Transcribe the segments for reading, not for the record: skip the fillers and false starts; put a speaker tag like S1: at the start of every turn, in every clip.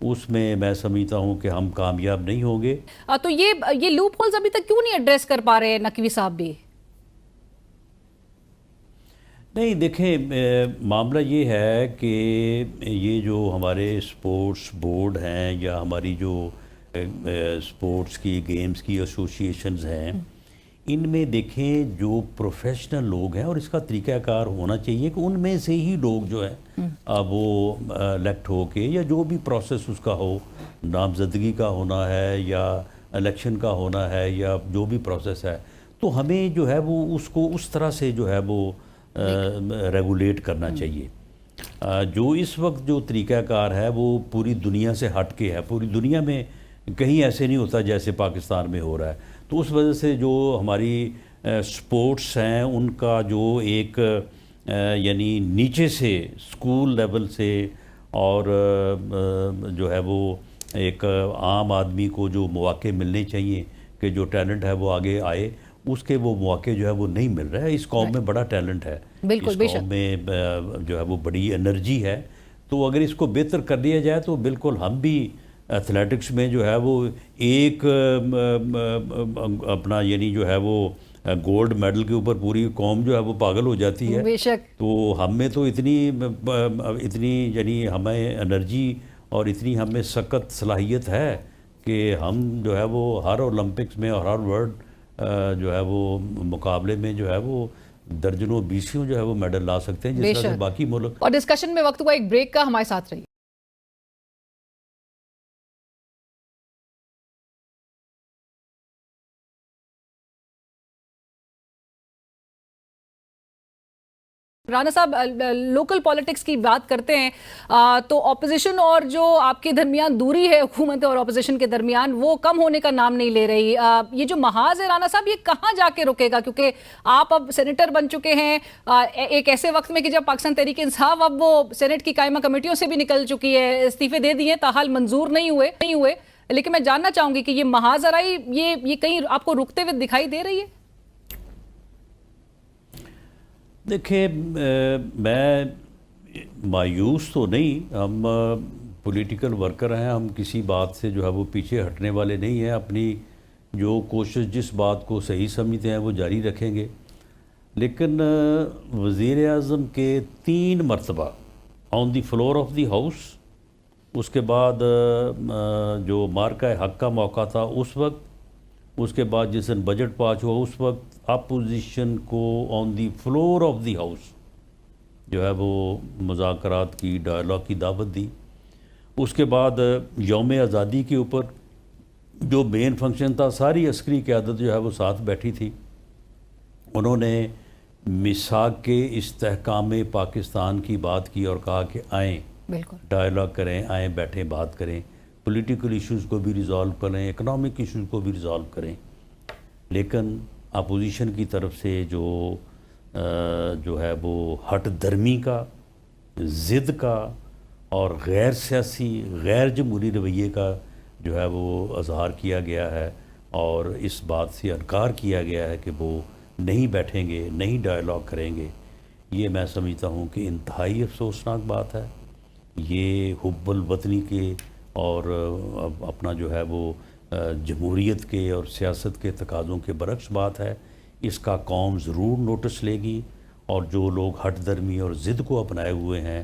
S1: اس میں سمجھتا ہوں کہ ہم کامیاب نہیں ہوں گے۔
S2: تو یہ لوپ ہولز ابھی تک کیوں نہیں ایڈریس کر پا رہے نقوی صاحب بھی؟
S1: نہیں دیکھیں، معاملہ یہ ہے کہ یہ جو ہمارے اسپورٹس بورڈ ہیں یا ہماری جو اسپورٹس کی گیمز کی ایسوسیشنز ہیں، ان میں دیکھیں جو پروفیشنل لوگ ہیں، اور اس کا طریقہ کار ہونا چاہیے کہ ان میں سے ہی لوگ جو ہیں وہ الیکٹ ہو کے، یا جو بھی پروسیس اس کا ہو، نامزدگی کا ہونا ہے یا الیکشن کا ہونا ہے یا جو بھی پروسیس ہے، تو ہمیں جو ہے وہ اس کو اس طرح سے جو ہے وہ ریگولیٹ کرنا چاہیے۔ جو اس وقت جو طریقہ کار ہے وہ پوری دنیا سے ہٹ کے ہے، پوری دنیا میں کہیں ایسے نہیں ہوتا جیسے پاکستان میں ہو رہا ہے۔ تو اس وجہ سے جو ہماری سپورٹس ہیں ان کا جو ایک یعنی نیچے سے اسکول لیول سے اور جو ہے وہ ایک عام آدمی کو جو مواقع ملنے چاہیے کہ جو ٹیلنٹ ہے وہ آگے آئے، اس کے وہ مواقع جو ہے وہ نہیں مل رہا ہے۔ اس قوم میں بڑا ٹیلنٹ ہے،
S2: بالکل،
S1: اس قوم میں جو ہے وہ بڑی انرجی ہے، تو اگر اس کو بہتر کر دیا جائے تو بالکل ہم بھی ایتھلیٹکس میں جو ہے وہ ایک اپنا یعنی جو ہے وہ گولڈ میڈل کے اوپر پوری قوم جو ہے وہ پاگل ہو جاتی ہے۔
S2: بے شک۔
S1: تو ہم میں تو اتنی یعنی ہمیں انرجی اور اتنی ہم میں سخت صلاحیت ہے کہ ہم جو ہے وہ ہر اولمپکس میں اور ہر ورلڈ جو ہے وہ مقابلے میں جو ہے وہ درجنوں بیسیوں جو ہے وہ میڈل لا سکتے ہیں، جس طرح سے باقی ملک۔
S2: اور ڈسکشن میں وقت ہوا ایک بریک کا، ہمارے ساتھ رہیے۔ رانا صاحب، لوکل پالیٹکس کی بات کرتے ہیں تو اپوزیشن اور جو آپ کے درمیان دوری ہے حکومت اور اپوزیشن کے درمیان، وہ کم ہونے کا نام نہیں لے رہی۔ یہ جو محاذ ہے رانا صاحب، یہ کہاں جا کے رکے گا؟ کیونکہ آپ اب سینیٹر بن چکے ہیں ایک ایسے وقت میں کہ جب پاکستان تحریک انصاف اب وہ سینٹ کی قائمہ کمیٹیوں سے بھی نکل چکی ہے، استعفے دے دیے، تاحال منظور نہیں ہوئے، لیکن میں جاننا چاہوں گی کہ یہ محاذ آرائی یہ کہیں آپ کو رکتے ہوئے دکھائی دے رہی ہے؟
S1: دیکھیں، میں مایوس تو نہیں، ہم پولیٹیکل ورکر ہیں، ہم کسی بات سے جو ہے وہ پیچھے ہٹنے والے نہیں ہیں، اپنی جو کوشش جس بات کو صحیح سمجھتے ہیں وہ جاری رکھیں گے۔ لیکن وزیر اعظم کے 3 مرتبہ آن دی فلور آف دی ہاؤس، اس کے بعد جو مارکہ حق کا موقع تھا اس وقت، اس کے بعد جس دن بجٹ پاس ہوا اس وقت اپوزیشن کو آن دی فلور آف دی ہاؤس جو ہے وہ مذاکرات کی، ڈائلاگ کی دعوت دی۔ اس کے بعد یوم آزادی کے اوپر جو مین فنکشن تھا، ساری عسکری قیادت جو ہے وہ ساتھ بیٹھی تھی، انہوں نے میثاق کے استحکام پاکستان کی بات کی اور کہا کہ آئیں ڈائلاگ کریں، آئیں بیٹھیں بات کریں، پولیٹیکل ایشوز کو بھی ریزالو کریں، اکنامک ایشوز کو بھی ریزالو کریں۔ لیکن اپوزیشن کی طرف سے جو ہے وہ ہٹ درمی کا، ضد کا اور غیر سیاسی، غیر جمہوری رویے کا جو ہے وہ اظہار کیا گیا ہے، اور اس بات سے انکار کیا گیا ہے کہ وہ نہیں بیٹھیں گے، نہیں ڈائلاگ کریں گے۔ یہ میں سمجھتا ہوں کہ انتہائی افسوسناک بات ہے۔ یہ حب الوطنی کے اور اپنا جو ہے وہ جمہوریت کے اور سیاست کے تقاضوں کے برعکس بات ہے۔ اس کا قوم ضرور نوٹس لے گی، اور جو لوگ ہٹ درمی اور ضد کو اپنائے ہوئے ہیں،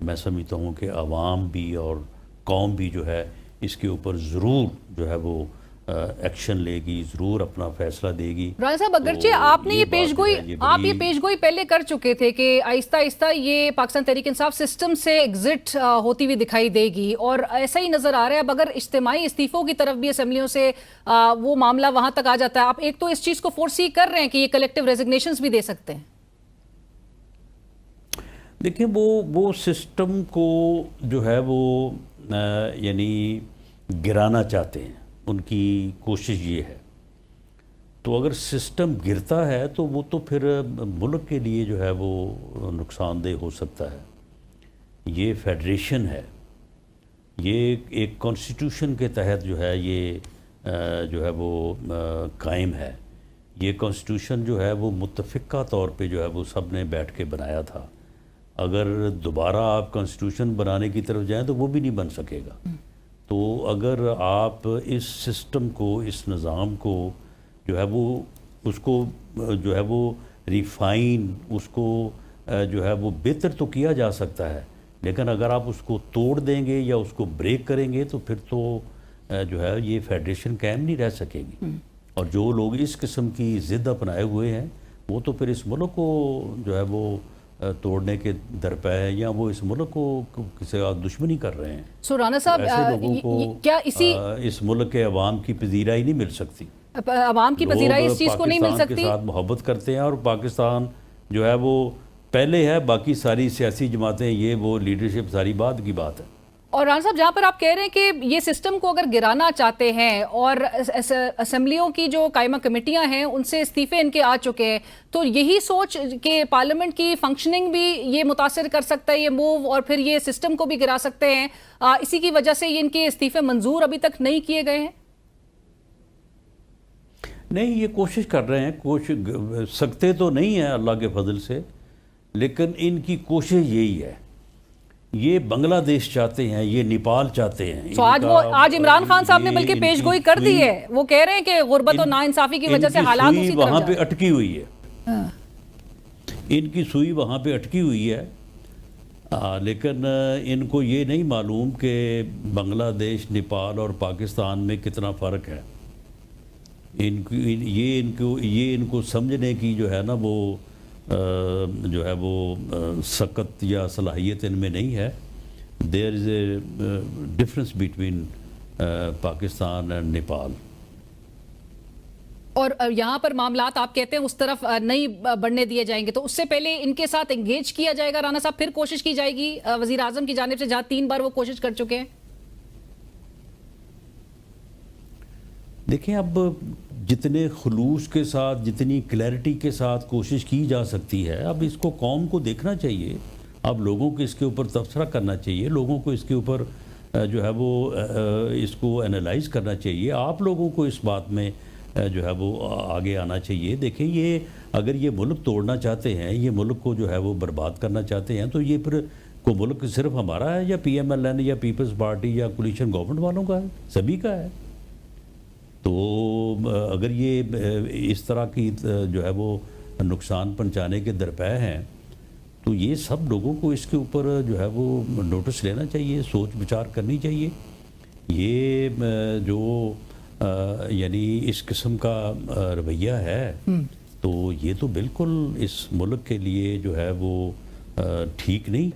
S1: میں سمجھتا ہوں کہ عوام بھی اور قوم بھی جو ہے اس کے اوپر ضرور جو ہے وہ ایکشن لے گی، ضرور اپنا فیصلہ دے گی۔
S2: رانا صاحب، اگرچہ آپ نے یہ پیش گوئی پہلے کر چکے تھے کہ آہستہ آہستہ یہ پاکستان تحریک انصاف سسٹم سے ایگزٹ ہوتی ہوئی دکھائی دے گی، اور ایسا ہی نظر آ رہا ہے اب اگر اجتماعی استعفوں کی طرف بھی اسمبلیوں سے وہ معاملہ وہاں تک آ جاتا ہے، آپ ایک تو اس چیز کو فورسی کر رہے ہیں کہ یہ کلیکٹیو ریزگنیشنز بھی دے سکتے ہیں؟
S1: دیکھیں، وہ سسٹم کو جو ہے وہ یعنی گرانا چاہتے ہیں، ان کی کوشش یہ ہے۔ تو اگر سسٹم گرتا ہے تو وہ تو پھر ملک کے لیے جو ہے وہ نقصان دہ ہو سکتا ہے۔ یہ فیڈریشن ہے، یہ ایک کانسٹیٹیوشن کے تحت جو ہے یہ جو ہے وہ قائم ہے۔ یہ کانسٹیٹیوشن جو ہے وہ متفقہ طور پہ جو ہے وہ سب نے بیٹھ کے بنایا تھا۔ اگر دوبارہ آپ کانسٹیٹیوشن بنانے کی طرف جائیں تو وہ بھی نہیں بن سکے گا۔ تو اگر آپ اس سسٹم کو، اس نظام کو جو ہے وہ اس کو جو ہے وہ ریفائن، اس کو جو ہے وہ بہتر تو کیا جا سکتا ہے، لیکن اگر آپ اس کو توڑ دیں گے یا اس کو بریک کریں گے تو پھر تو جو ہے یہ فیڈریشن قائم نہیں رہ سکے گی. اور جو لوگ اس قسم کی ضد اپنائے ہوئے ہیں وہ تو پھر اس ملک کو جو ہے وہ توڑنے کے درپے ہیں، یا وہ اس ملک کو کسی کا دشمنی کر رہے ہیں.
S2: سو رانا صاحب
S1: ایسے لوگوں کو
S2: کیا
S1: اس ملک کے عوام کی پذیرائی نہیں مل سکتی.
S2: عوام کی پذیرائی اس چیز کو نہیں مل
S1: پاکستان
S2: سکتی؟
S1: کے ساتھ محبت کرتے ہیں اور پاکستان جو ہے وہ پہلے ہے، باقی ساری سیاسی جماعتیں یہ وہ لیڈرشپ ساری بعد کی بات ہے.
S2: اور رانا صاحب جہاں پر آپ کہہ رہے ہیں کہ یہ سسٹم کو اگر گرانا چاہتے ہیں اور اسمبلیوں کی جو قائمہ کمیٹیاں ہیں ان سے استعفے ان کے آ چکے ہیں، تو یہی سوچ کہ پارلیمنٹ کی فنکشننگ بھی یہ متاثر کر سکتا ہے یہ موو، اور پھر یہ سسٹم کو بھی گرا سکتے ہیں، اسی کی وجہ سے یہ ان کے استعفے منظور ابھی تک نہیں کیے گئے ہیں؟
S1: نہیں، یہ کوشش کر رہے ہیں، سکتے تو نہیں ہیں اللہ کے فضل سے، لیکن ان کی کوشش یہی ہے. یہ بنگلہ دیش چاہتے ہیں، یہ نیپال چاہتے ہیں.
S2: تو آج عمران خان صاحب نے بلکہ پیش گوئی کر دی ہے، وہ کہہ رہے ہیں کہ غربت اور ناانصافی کی وجہ سے حالات اسی طرف
S1: وہاں
S2: جا
S1: پہ
S2: رہے ہیں.
S1: اٹکی ہوئی ہے، ان کی سوئی وہاں پہ اٹکی ہوئی ہے. لیکن ان کو یہ نہیں معلوم کہ بنگلہ دیش، نیپال اور پاکستان میں کتنا فرق ہے. یہ ان کو سمجھنے کی جو ہے نا وہ جو ہے وہ سخت یا صلاحیت ان میں نہیں ہے. There is a difference between Pakistan and Nepal.
S2: اور یہاں پر معاملات آپ کہتے ہیں اس طرف نہیں بڑھنے دیے جائیں گے، تو اس سے پہلے ان کے ساتھ انگیج کیا جائے گا رانا صاحب، پھر کوشش کی جائے گی وزیر اعظم کی جانب سے، جہاں 3 بار وہ کوشش کر چکے ہیں؟
S1: دیکھیں، اب جتنے خلوص کے ساتھ، جتنی کلیئرٹی کے ساتھ کوشش کی جا سکتی ہے، اب اس کو قوم کو دیکھنا چاہیے، اب لوگوں کو اس کے اوپر تبصرہ کرنا چاہیے، لوگوں کو اس کے اوپر جو ہے وہ اس کو انالائز کرنا چاہیے. آپ لوگوں کو اس بات میں جو ہے وہ آگے آنا چاہیے. دیکھیں، یہ اگر یہ ملک توڑنا چاہتے ہیں، یہ ملک کو جو ہے وہ برباد کرنا چاہتے ہیں، تو یہ پھر کو ملک صرف ہمارا ہے یا پی ایم ایل این یا پیپلز پارٹی یا کولیشن گورنمنٹ والوں کا ہے؟ سبھی کا ہے. تو اگر یہ اس طرح کی جو ہے وہ نقصان پہنچانے کے درپے ہیں تو یہ سب لوگوں کو اس کے اوپر جو ہے وہ نوٹس لینا چاہیے، سوچ بچار کرنی چاہیے. یہ جو یعنی اس قسم کا رویہ ہے تو یہ تو بالکل اس ملک کے لیے جو ہے وہ ٹھیک نہیں.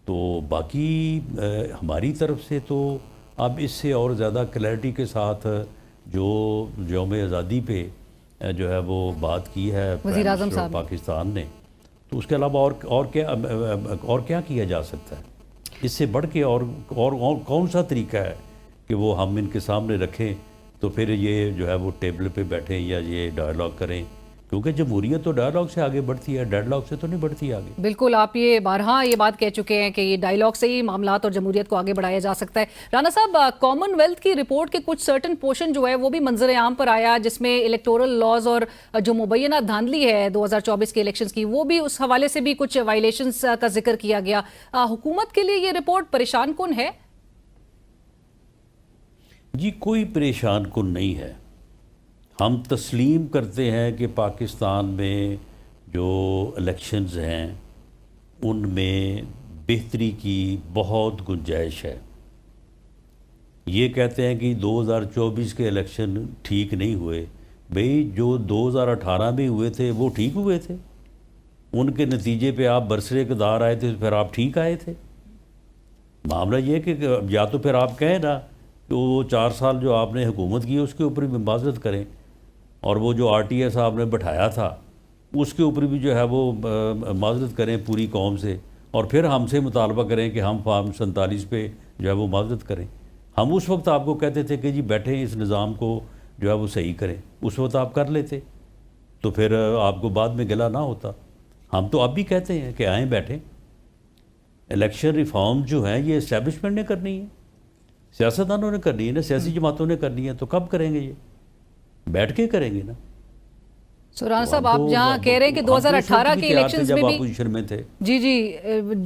S1: تو باقی ہماری طرف سے تو اب اس سے اور زیادہ کلیئرٹی کے ساتھ جو یوم آزادی پہ جو ہے وہ بات کی ہے
S2: وزیر اعظم صاحب
S1: پاکستان نے، تو اس کے علاوہ اور کیا کیا جا سکتا ہے؟ اس سے بڑھ کے اور کون سا طریقہ ہے کہ وہ ہم ان کے سامنے رکھیں تو پھر یہ جو ہے وہ ٹیبل پہ بیٹھیں یا یہ ڈائیلاگ کریں؟ کیونکہ جمہوریت تو ڈائیلاگ سے آگے بڑھتی ہے، ڈیڈ لاگ سے تو نہیں بڑھتی آگے.
S2: بالکل، آپ یہ بارہا یہ بات کہہ چکے ہیں کہ یہ ڈائیلاگ سے ہی معاملات اور جمہوریت کو آگے بڑھایا جا سکتا ہے. رانا صاحب، کامن ویلتھ کی رپورٹ کے کچھ سرٹن پورشن جو ہے وہ بھی منظر عام پر آیا، جس میں الیکٹورل لاز اور جو مبینہ دھاندلی ہے 2024 کے الیکشنز کی، وہ بھی اس حوالے سے بھی کچھ وائلیشنز کا ذکر کیا گیا. حکومت کے لیے یہ رپورٹ پریشان کن ہے؟
S1: جی، کوئی پریشان کن نہیں ہے. ہم تسلیم کرتے ہیں کہ پاکستان میں جو الیکشنز ہیں ان میں بہتری کی بہت گنجائش ہے. یہ کہتے ہیں کہ 2024 کے الیکشن ٹھیک نہیں ہوئے. بھئی، جو 2018 میں ہوئے تھے وہ ٹھیک ہوئے تھے، ان کے نتیجے پہ آپ برسر اقتدار آئے تھے، پھر آپ ٹھیک آئے تھے. معاملہ یہ کہ یا تو پھر آپ کہیں نا کہ وہ 4 سال جو آپ نے حکومت کی اس کے اوپر بھی معذرت کریں، اور وہ جو آر ٹی ایس آپ نے بٹھایا تھا اس کے اوپر بھی جو ہے وہ معذرت کریں پوری قوم سے، اور پھر ہم سے مطالبہ کریں کہ ہم فارم 47 پہ جو ہے وہ معذرت کریں. ہم اس وقت آپ کو کہتے تھے کہ جی بیٹھیں اس نظام کو جو ہے وہ صحیح کریں، اس وقت آپ کر لیتے تو پھر آپ کو بعد میں گلا نہ ہوتا. ہم تو اب بھی کہتے ہیں کہ آئیں بیٹھیں. الیکشن ریفارم جو ہیں یہ اسٹیبلشمنٹ نے کرنی ہے، سیاستدانوں نے کرنی ہے نا، سیاسی جماعتوں نے کرنی ہے. تو کب کریں گے؟ یہ بیٹھ کے کریں گے نا.
S2: سو رانا صاحب آپ جہاں کہہ رہے ہیں کہ 2018 کے الیکشنز میں بھی
S1: اپوزیشن میں تھے،
S2: جی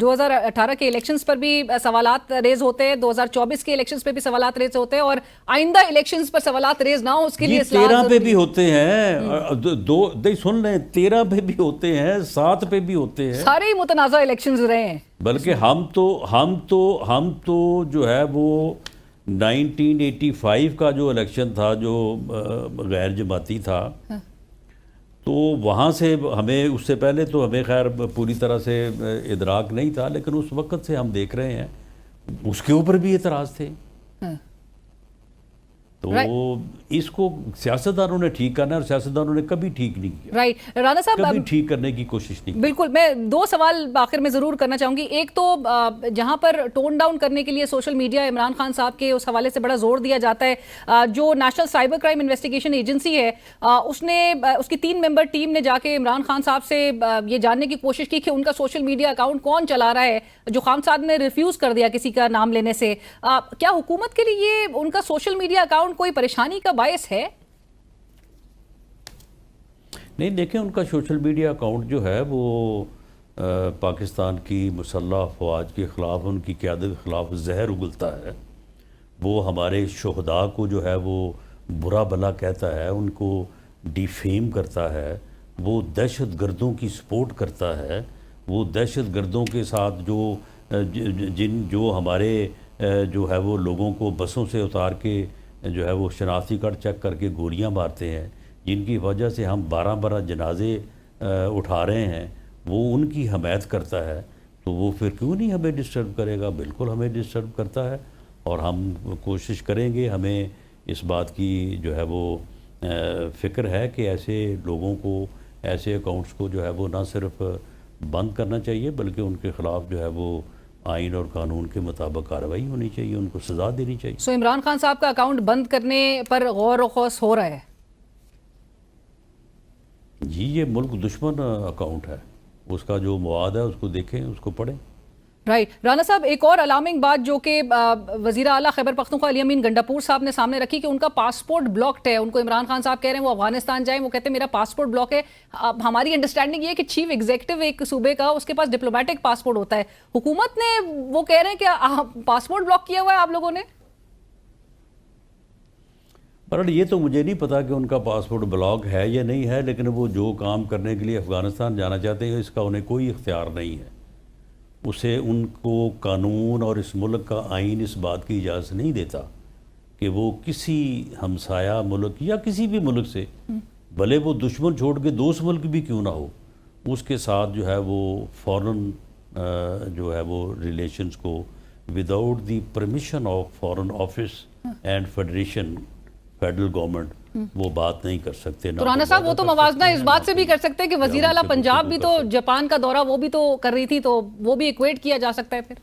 S2: 2018 کے الیکشنز پر بھی سوالات ریز ہوتے ہیں، 2024 کے الیکشنز پہ بھی سوالات ریز ہوتے ہیں، اور آئندہ الیکشنز پر سوالات ریز نہ ہو اس کے لیے
S1: 13 پہ بھی ہوتے ہیں، سن لیں 13 پہ بھی ہوتے ہیں، 7 پہ بھی ہوتے ہیں،
S2: سارے ہی متنازع الیکشنز رہے ہیں.
S1: بلکہ ہم تو جو ہے وہ 1985 کا جو الیکشن تھا جو غیر جماعتی تھا، تو وہاں سے ہمیں اس سے پہلے تو ہمیں خیر پوری طرح سے ادراک نہیں تھا، لیکن اس وقت سے ہم دیکھ رہے ہیں اس کے اوپر بھی اعتراض تھے. تو اس کو سیاستدانوں نے ٹھیک کرنا ہے، اور سیاستدانوں نے کبھی ٹھیک نہیں کیا.
S2: رائٹ رانا صاحب،
S1: کبھی ٹھیک کرنے کی کوشش نہیں.
S2: بالکل. میں 2 سوال آخر میں ضرور کرنا چاہوں گی. ایک تو جہاں پر ٹون ڈاؤن کرنے کے لیے سوشل میڈیا عمران خان صاحب کے اس حوالے سے بڑا زور دیا جاتا ہے، جو national cyber crime investigation agency ہے اس کی 3 ممبر ٹیم نے جا کے عمران خان صاحب سے یہ جاننے کی کوشش کی کہ ان کا سوشل میڈیا اکاؤنٹ کون چلا رہا ہے، جو خان صاحب نے ریفیوز کر دیا کسی کا نام لینے سے. کیا حکومت کے لیے یہ ان کا سوشل میڈیا اکاؤنٹ کوئی پریشانی کا باعث ہے؟
S1: نہیں، دیکھیں ان کا سوشل میڈیا اکاؤنٹ جو ہے وہ پاکستان کی مسلح افواج کے خلاف، ان کی قیادت کے خلاف زہر اگلتا ہے. وہ ہمارے شہداء کو جو ہے وہ برا بھلا کہتا ہے، ان کو ڈیفیم کرتا ہے، وہ دہشت گردوں کی سپورٹ کرتا ہے، وہ دہشت گردوں کے ساتھ جو ہمارے جو ہے وہ لوگوں کو بسوں سے اتار کے جو ہے وہ شناختی کارڈ چیک کر کے گولیاں مارتے ہیں، جن کی وجہ سے ہم 12 جنازے اٹھا رہے ہیں، وہ ان کی حمایت کرتا ہے. تو وہ پھر کیوں نہیں ہمیں ڈسٹرب کرے گا؟ بالکل ہمیں ڈسٹرب کرتا ہے، اور ہم کوشش کریں گے. ہمیں اس بات کی جو ہے وہ فکر ہے کہ ایسے لوگوں کو، ایسے اکاؤنٹس کو جو ہے وہ نہ صرف بند کرنا چاہیے، بلکہ ان کے خلاف جو ہے وہ آئین اور قانون کے مطابق کارروائی ہونی چاہیے، ان کو سزا دینی چاہیے.
S2: سو عمران خان صاحب کا اکاؤنٹ بند کرنے پر غور و خوض ہو رہا ہے؟
S1: جی، یہ ملک دشمن اکاؤنٹ ہے، اس کا جو مواد ہے اس کو دیکھیں، اس کو پڑھیں.
S2: رائٹ. رانا صاحب، ایک اور الارمنگ بات جو کہ وزیر اعلیٰ خیبر پختونخوا علی امین گنڈاپور صاحب نے سامنے رکھی کہ ان کا پاسپورٹ بلاکڈ ہے. ان کو عمران خان صاحب کہہ رہے ہیں وہ افغانستان جائیں، وہ کہتے ہیں میرا پاسپورٹ بلاک ہے. ہماری انڈرسٹینڈنگ یہ ہے کہ چیف ایگزیکٹو ایک صوبے کا، اس کے پاس ڈپلومیٹک پاسپورٹ ہوتا ہے. حکومت نے وہ کہہ رہے ہیں کہ پاسپورٹ بلاک کیا ہوا ہے آپ لوگوں نے.
S1: پر یہ تو مجھے نہیں پتا کہ ان کا پاسپورٹ بلاک ہے یا نہیں ہے، لیکن وہ جو کام کرنے کے لیے افغانستان جانا چاہتے ہیں اس کا انہیں کوئی اختیار نہیں ہے. اسے ان کو قانون اور اس ملک کا آئین اس بات کی اجازت نہیں دیتا کہ وہ کسی ہمسایہ ملک یا کسی بھی ملک سے، بھلے وہ دشمن چھوڑ کے دوست ملک بھی کیوں نہ ہو، اس کے ساتھ جو ہے وہ فورن جو ہے وہ ریلیشنز کو without the permission of foreign office and federation, federal government, وہ بات نہیں کر سکتے.
S2: تو رانا صاحب، وہ تو موازنہ اس بات سے بھی کر سکتے ہیں کہ وزیر اعلیٰ پنجاب بھی تو جاپان کا دورہ وہ بھی تو کر رہی تھی، تو وہ بھی ایکویٹ کیا جا سکتا ہے پھر.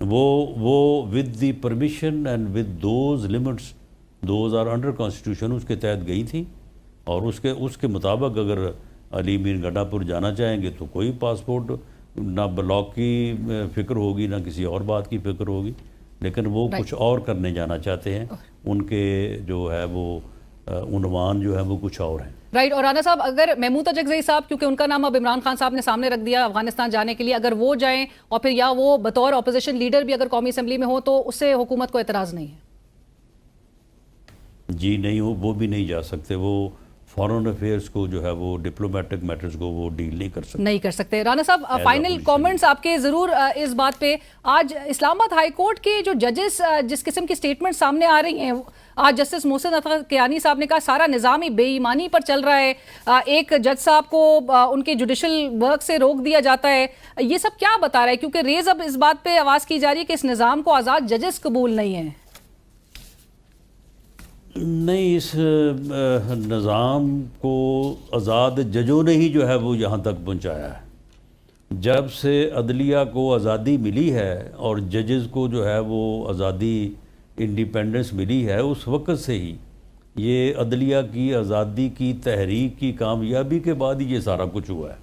S1: وہ with the permission and with those limits, those are under constitution, اس کے تحت گئی تھی، اور اس کے مطابق اگر علی امین گنڈاپور جانا چاہیں گے تو کوئی پاسپورٹ نہ بلاک کی فکر ہوگی، نہ کسی اور بات کی فکر ہوگی. لیکن وہ کچھ اور کرنے جانا چاہتے ہیں، ان کے جو ہے وہ عنوان جو ہے وہ کچھ اور ہیں.
S2: رائٹ. اور رانا صاحب، اگر محمود اجگزئی صاحب، کیونکہ ان کا نام اب عمران خان صاحب نے سامنے رکھ دیا افغانستان جانے کے لیے، اگر وہ جائیں اور پھر یا وہ بطور اپوزیشن لیڈر بھی اگر قومی اسمبلی میں ہو تو اس سے حکومت کو اعتراض نہیں ہے؟
S1: جی نہیں، وہ بھی نہیں جا سکتے. وہ فارن افیئرس کو جو ہے وہ ڈپلومیٹک میٹرز کو وہ ڈیل نہیں کر سکتے.
S2: رانا صاحب، فائنل کامنٹس آپ کے ضرور اس بات پہ. آج اسلام آباد ہائی کورٹ کے جو ججز جس قسم کی سٹیٹمنٹ سامنے آ رہی ہیں، آج جسٹس محسن عطا کیانی صاحب نے کہا سارا نظام ہی بے ایمانی پر چل رہا ہے، ایک جج صاحب کو ان کے جوڈیشل ورک سے روک دیا جاتا ہے. یہ سب کیا بتا رہا ہے؟ کیونکہ ریز اب اس بات پہ آواز کی جا رہی ہے کہ اس نظام کو آزاد ججز قبول نہیں ہیں.
S1: نہیں، اس نظام کو آزاد ججوں نے ہی جو ہے وہ یہاں تک پہنچایا ہے. جب سے عدلیہ کو آزادی ملی ہے اور ججز کو جو ہے وہ آزادی، انڈیپینڈنس ملی ہے، اس وقت سے ہی یہ عدلیہ کی آزادی کی تحریک کی کامیابی کے بعد ہی یہ سارا کچھ ہوا ہے.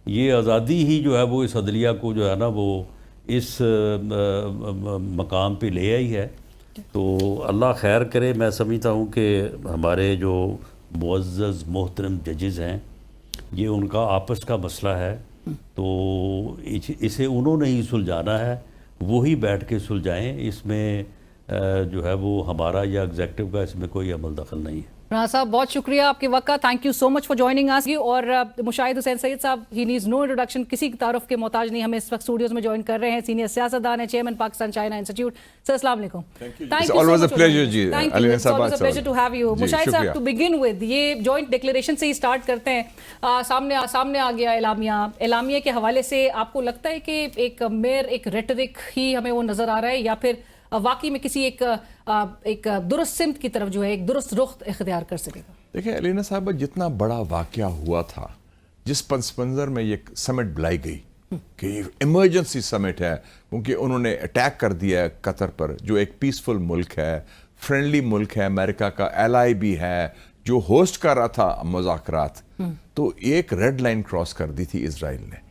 S1: یہ آزادی ہی جو ہے وہ اس عدلیہ کو جو ہے نا وہ اس مقام پہ لے آئی ہے. تو اللہ خیر کرے. میں سمجھتا ہوں کہ ہمارے جو معزز محترم ججز ہیں، یہ ان کا آپس کا مسئلہ ہے، تو اسے انہوں نے ہی سلجھانا ہے، وہی بیٹھ کے سلجھائیں، اس میں جو ہے وہ ہمارا یا ایگزیکٹو کا اس میں کوئی عمل دخل نہیں ہے۔
S2: رانا صاحب بہت شکریہ آپ کے وقت کا، thank you so much for joining us, اور مشاہد حسین سعید صاحب ہی نیڈز نو انٹروڈکشن، کسی کی تعارف کے محتاج نہیں، ہمیں اس وقت اسٹوڈیوز میں جوائن کر رہے ہیں، سینئر سیاستدان ہیں، چیئرمین پاکستان چائنا انسٹیٹیوٹ۔ سر السلام علیکم۔
S3: always a pleasure جی، علی صاحب
S2: always a pleasure to have you۔ Mushahid صاحب ٹو بگن ود، یہ جوائنٹ ڈکلیریشن سے ہی اسٹارٹ کرتے ہیں، سامنے آ گیا اعلامیہ کے حوالے سے، آپ کو لگتا ہے کہ ایک ایک ریٹرک ہی ہمیں وہ نظر آ رہا ہے، یا پھر واقعی میں کسی ایک درست سمت کی طرف جو ہے ایک درست رخ اختیار کر سکے گا؟
S3: دیکھیں علینا صاحب، جتنا بڑا واقعہ ہوا تھا، جس پس منظر میں یہ سمٹ بلائی گئی کہ یہ ایمرجنسی سمٹ ہے، کیونکہ انہوں نے اٹیک کر دیا ہے قطر پر، جو ایک پیسفل ملک ہے، فرینڈلی ملک ہے، امریکہ کا ایلائی بھی ہے، جو ہوسٹ کر رہا تھا مذاکرات، تو ایک ریڈ لائن کراس کر دی تھی اسرائیل نے۔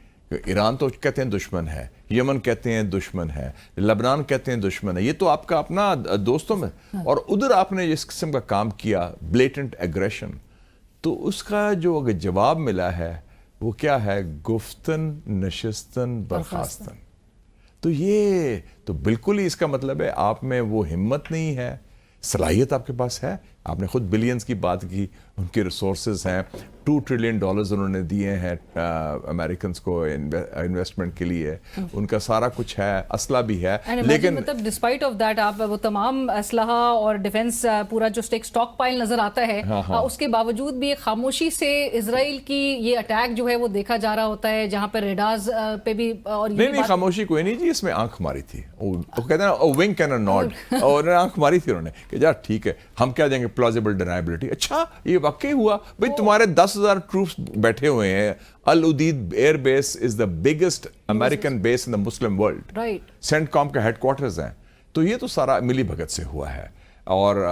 S3: ایران تو کہتے ہیں دشمن ہے، یمن کہتے ہیں دشمن ہے، لبنان کہتے ہیں دشمن ہے، یہ تو آپ کا اپنا دوستوں میں، اور ادھر آپ نے جس قسم کا کام کیا، بلیٹنٹ ایگریشن، تو اس کا جو اگر جواب ملا ہے وہ کیا ہے؟ گفتن نشستن برخاستن۔ تو یہ تو بالکل ہی اس کا مطلب ہے آپ میں وہ ہمت نہیں ہے، صلاحیت آپ کے پاس ہے، آپ نے خود بلینز کی بات کی، ان کے ریسورسز ہیں، $2 ٹریلین انہوں نے دیے ہیں امریکنز کو انویسٹمنٹ کے لیے، ان کا سارا کچھ ہے، اسلحہ بھی ہے، لیکن
S2: مطلب ڈسپائٹ آف دیٹ آپ وہ تمام اسلحہ اور ڈیفنس پورا جو اسٹاک پائل نظر آتا ہے، اس کے باوجود بھی خاموشی سے اسرائیل کی یہ اٹیک جو ہے وہ دیکھا جا رہا ہوتا ہے، جہاں پر ریڈارز پہ بھی، اور
S3: نہیں خاموشی کوئی نہیں جی، اس میں آنکھ ماری تھی، وہ کہتے ہیں نا ونک اینڈ اے نوڈ، اور آنکھ ماری تھی انہوں نے کہ یار ٹھیک ہے، ہم کیا دیں گے پلازیبل ڈینائبلٹی، اچھا یہ واقعی ہوا بھئی، تمہارے 10,000 ٹروپس بیٹھے ہوئے ہیں، Al Udeid air base is the biggest American base in the Muslim world, CENTCOM کا ہیڈ کوارٹرز ہیں، تو یہ تو سارا ملی بھگت سے ہوا ہے، اور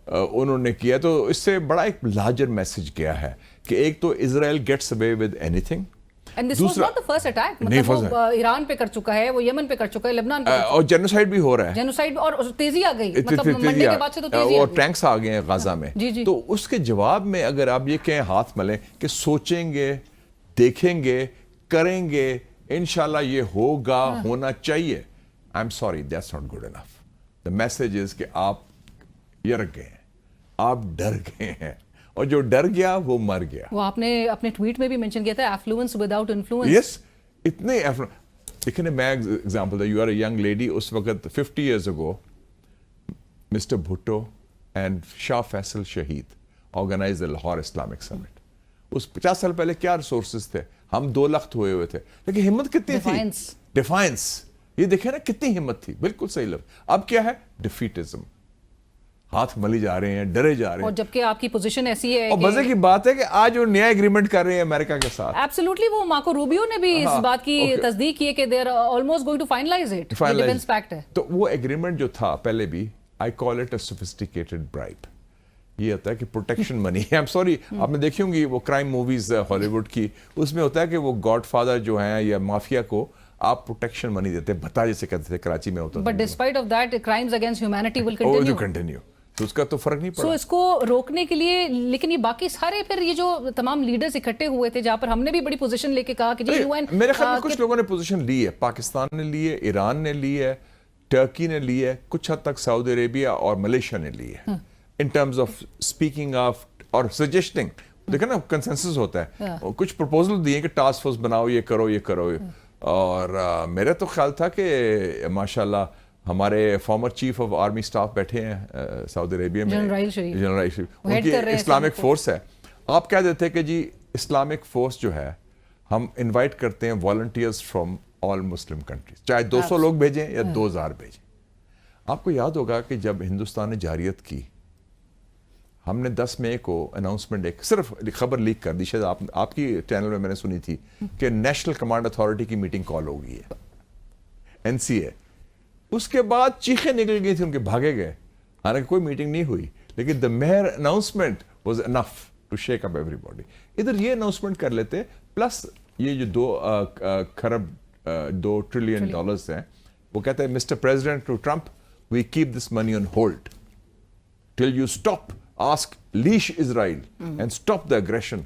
S3: انہوں نے کیا، تو اس سے بڑا ایک لارجر میسج گیا ہے کہ ایک تو اسرائیل گیٹس اوے ود اینی تھنگ،
S2: And this was not the first attack، مطلب وہ ایران پہ کر چکا ہے، وہ یمن پہ کر چکا ہے، لبنان پہ، اور
S3: جینوسائیڈ بھی ہو رہا ہے،
S2: جینوسائیڈ، اور تیزی آ گئی، مطلب منڈے کے بعد سے تو تیزی آ گئی،
S3: اور ٹینکس آ گئے ہیں غزہ میں، تو اس کے جواب میں اگر آپ یہ کہیں ہاتھ ملیں کہ سوچیں گے، دیکھیں گے، کریں گے، انشاءاللہ یہ ہوگا، ہونا چاہیے، I'm sorry, that's not good enough. The message is کہ آپ یر گئے ہیں، آپ ڈر گئے ہیں، اور جو ڈر گیا وہ مر گیا۔
S2: وہ آپ نے اپنے ٹویٹ میں بھی منشن کیا تھا، ایفلوئنس وداؤٹ انفلوئنس۔
S3: یس، اتنے لیکن میں example you are a young lady, اس وقت 50 years ago mister Bhutto and Shah Faisal شہید آرگنائز لاہور اسلامک سمٹ، اس 50 سال پہلے کیا ریسورسز تھے، ہم 2 لخت ہوئے ہوئے تھے، لیکن ہمت کتنی تھی؟ ڈیفائنس، یہ دیکھیں نا کتنی ہمت تھی، بالکل صحیح لفظ۔ اب کیا ہے؟ ڈیفیٹزم، ہاتھ ملی جا رہے ہیں، ڈرے جا رہے ہیں،
S2: اور جبکہ آپ کی پوزیشن ایسی ہے،
S3: اور مزے کی بات ہے کہ آج وہ نیا ایگریمنٹ کر رہے ہیں امریکہ کے ساتھ،
S2: ایبسولوٹلی، وہ مارکو روبیو نے بھی اس بات کی تصدیق کی ہے کہ they are almost going to finalise it, defence pact ہے،
S3: تو وہ ایگریمنٹ جو تھا پہلے بھی، I call it a sophisticated bribe, یہ ہوتا ہے کہ protection money, I am sorry, آپ نے دیکھی ہوں گی وہ کرائم موویز ہالی ووڈ کی، اس میں ہوتا ہے کہ وہ گاڈ فادر جو ہیں یا مافیا کو آپ پروٹیکشن منی دیتے ہیں، بھتا جیسے کہتے تھے کراچی میں ہوتا تھا،
S2: but despite of that crimes against humanity will
S3: continue, تو اس کا تو فرق نہیں پڑا۔
S2: سو اس کو روکنے کے لیے، لیکن یہ باقی سارے پھر یہ جو تمام لیڈرز اکٹھے ہوئے تھے، جہاں پر ہم نے بھی بڑی پوزیشن لے کے کہا کہ جی UN،
S3: میرے خیال میں کچھ لوگوں نے پوزیشن لی ہے، پاکستان نے لی ہے، ایران نے لی ہے، ٹرکی نے لی ہے، کچھ حد تک سعودی عربیہ اور ملیشیا نے لی ہے، in terms of speaking of اور سجیسٹنگ، دیکھیں نا کنسنسس ہوتا ہے، کچھ پروپوزل دیے کہ ٹاسک فورس بناؤ، یہ کرو یہ کرو، اور میرا تو خیال تھا کہ ماشاءاللہ ہمارے farmer chief of army staff بیٹھے ہیں سعودی عربیہ میں، جنرل شریف، ان کی اسلامک فورس ہے، آپ کہہ دیتے کہ جی اسلامک فورس جو ہے ہم انوائٹ کرتے ہیں volunteers from all Muslim countries, چاہے 200 لوگ بھیجیں یا 2000 بھیجیں۔ آپ کو یاد ہوگا کہ جب ہندوستان نے جارحیت کی، ہم نے 10 مئی کو اناؤنسمنٹ، ایک صرف خبر لیک کر دی، شاید آپ کی چینل میں نے سنی تھی کہ نیشنل کمانڈ اتھارٹی کی میٹنگ کال ہو گئی ہے، NCA، اس کے بعد چیخیں نکل گئی تھی ان کے، بھاگے گئے، حالانکہ کوئی میٹنگ نہیں ہوئی، لیکن the mere announcement was enough to shake up everybody۔ ادھر یہ اناؤنسمنٹ کر لیتے، پلس یہ جو 2 ٹریلین ڈالرز ہیں، وہ کہتے ہیں mister president to Trump, we keep this money on hold till you stop ask leash Israel and stop the aggression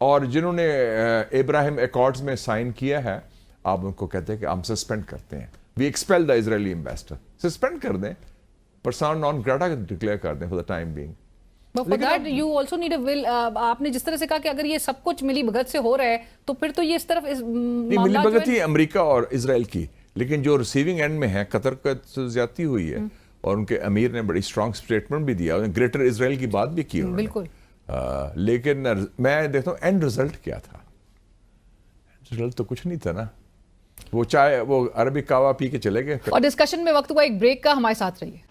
S3: اور جنہوں نے ابراہیم ایکارڈز میں سائن کیا ہے آپ ان کو کہتے ہیں کہ ہم سسپینڈ کرتے ہیں. وی ایکسپیل دا اسرائیلی ایمبیسڈر. سسپینڈ کر دیں, پرسان نان گراٹا ڈکلیئر کر دیں for the time being.
S2: But for that you also need a will. آپ نے جس طرح سے کہا کہ اگر یہ سب کچھ ملی بھگت سے ہو رہا ہے تو پھر تو یہ اس طرف
S3: نہیں, ملی بھگت ہی امریکہ اور اسرائیل کی, لیکن جو ریسیونگ اینڈ میں ہے قطر کا زیادتی ہوئی ہے اور ان کے امیر نے بڑی اسٹرانگ اسٹیٹمنٹ بھی دیا, گریٹر اسرائیل کی بات بھی کی.
S2: بالکل.
S3: لیکن میں دیکھتا ہوں اینڈ رزلٹ کیا تھا. رزلٹ تو کچھ نہیں تھا نا, وہ چائے وہ عربی کہوا پی کے چلے گئے.
S2: اور ڈسکشن میں وقت ہوا ایک بریک کا, ہمارے ساتھ رہیے.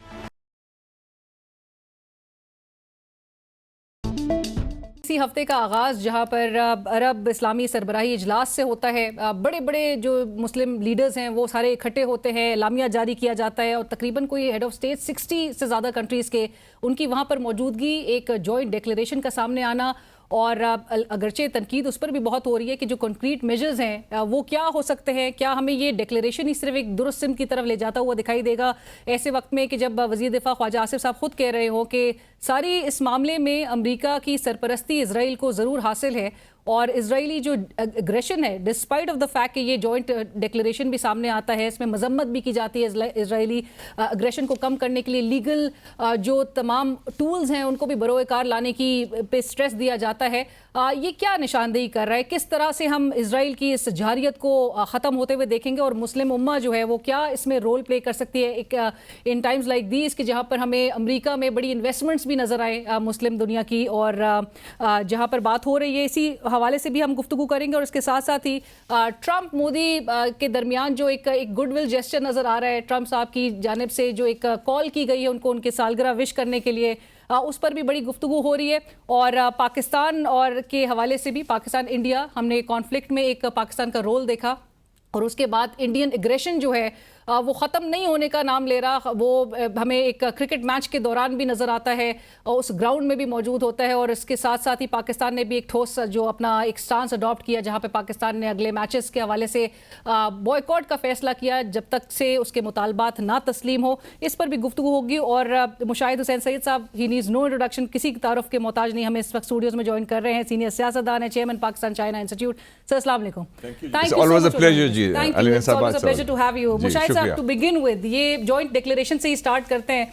S2: اسی ہفتے کا آغاز جہاں پر عرب اسلامی سربراہی اجلاس سے ہوتا ہے, بڑے بڑے جو مسلم لیڈرز ہیں وہ سارے اکٹھے ہوتے ہیں, اعلامیہ جاری کیا جاتا ہے اور تقریباً کوئی ہیڈ آف اسٹیٹ 60 سے زیادہ کنٹریز کے ان کی وہاں پر موجودگی, ایک جوائنٹ ڈیکلیریشن کا سامنے آنا, اور اگرچہ تنقید اس پر بھی بہت ہو رہی ہے کہ جو کنکریٹ میجرز ہیں وہ کیا ہو سکتے ہیں, کیا ہمیں یہ ڈیکلیریشن ہی صرف ایک درست سمت کی طرف لے جاتا ہوا دکھائی دے گا ایسے وقت میں کہ جب وزیر دفاع خواجہ آصف صاحب خود کہہ رہے ہوں کہ ساری اس معاملے میں امریکہ کی سرپرستی اسرائیل کو ضرور حاصل ہے, اور اسرائیلی جو اگریشن ہے ڈسپائٹ آف دا فیکٹ کہ یہ جوائنٹ ڈیکلیریشن بھی سامنے آتا ہے, اس میں مذمت بھی کی جاتی ہے اسرائیلی اگریشن کو کم کرنے کے لیے لیگل جو تمام ٹولز ہیں ان کو بھی بروئے کار لانے کی پہ اسٹریس دیا جاتا ہے. یہ کیا نشاندہی کر رہا ہے, کس طرح سے ہم اسرائیل کی اس جارحیت کو ختم ہوتے ہوئے دیکھیں گے, اور مسلم امہ جو ہے وہ کیا اس میں رول پلے کر سکتی ہے ایک ان ٹائمز لائک دیز کہ جہاں پر ہمیں امریکہ میں بڑی انویسٹمنٹس بھی نظر آئے مسلم دنیا کی, اور جہاں پر بات ہو رہی ہے اسی حوالے سے بھی ہم گفتگو کریں گے. اور اس کے ساتھ ساتھ ہی ٹرمپ مودی کے درمیان جو ایک گڈ ول جیسچر نظر آ رہا ہے ٹرمپ صاحب کی جانب سے, جو ایک کال کی گئی ہے ان کو ان کے سالگرہ وش کرنے کے لیے, اس پر بھی بڑی گفتگو ہو رہی ہے. اور پاکستان اور کے حوالے سے بھی پاکستان انڈیا, ہم نے کانفلکٹ میں ایک پاکستان کا رول دیکھا, اور اس کے بعد انڈین اگریشن جو ہے وہ ختم نہیں ہونے کا نام لے رہا, وہ ہمیں ایک کرکٹ میچ کے دوران بھی نظر آتا ہے, اور اس گراؤنڈ میں بھی موجود ہوتا ہے. اور اس کے ساتھ ساتھ ہی پاکستان نے بھی ایک ٹھوس جو اپنا ایک سٹانس اڈاپٹ کیا, جہاں پہ پاکستان نے اگلے میچز کے حوالے سے بوائیکاٹ کا فیصلہ کیا جب تک سے اس کے مطالبات نہ تسلیم ہو. اس پر بھی گفتگو ہوگی. اور مشاہد حسین سید صاحب, ہی نیڈز نو انٹروڈکشن, کسی کی تعارف کے محتاج نہیں, ہمیں اس وقت اسٹوڈیوز میں جوائن کر رہے ہیں, سینئر سیاستدان ہیں, چیئرمین پاکستان چائنا انسٹیٹیوٹ. سر السلام علیکم. یہ جوائنٹ ڈیکلیریشن سے ہی سٹارٹ کرتے ہیں.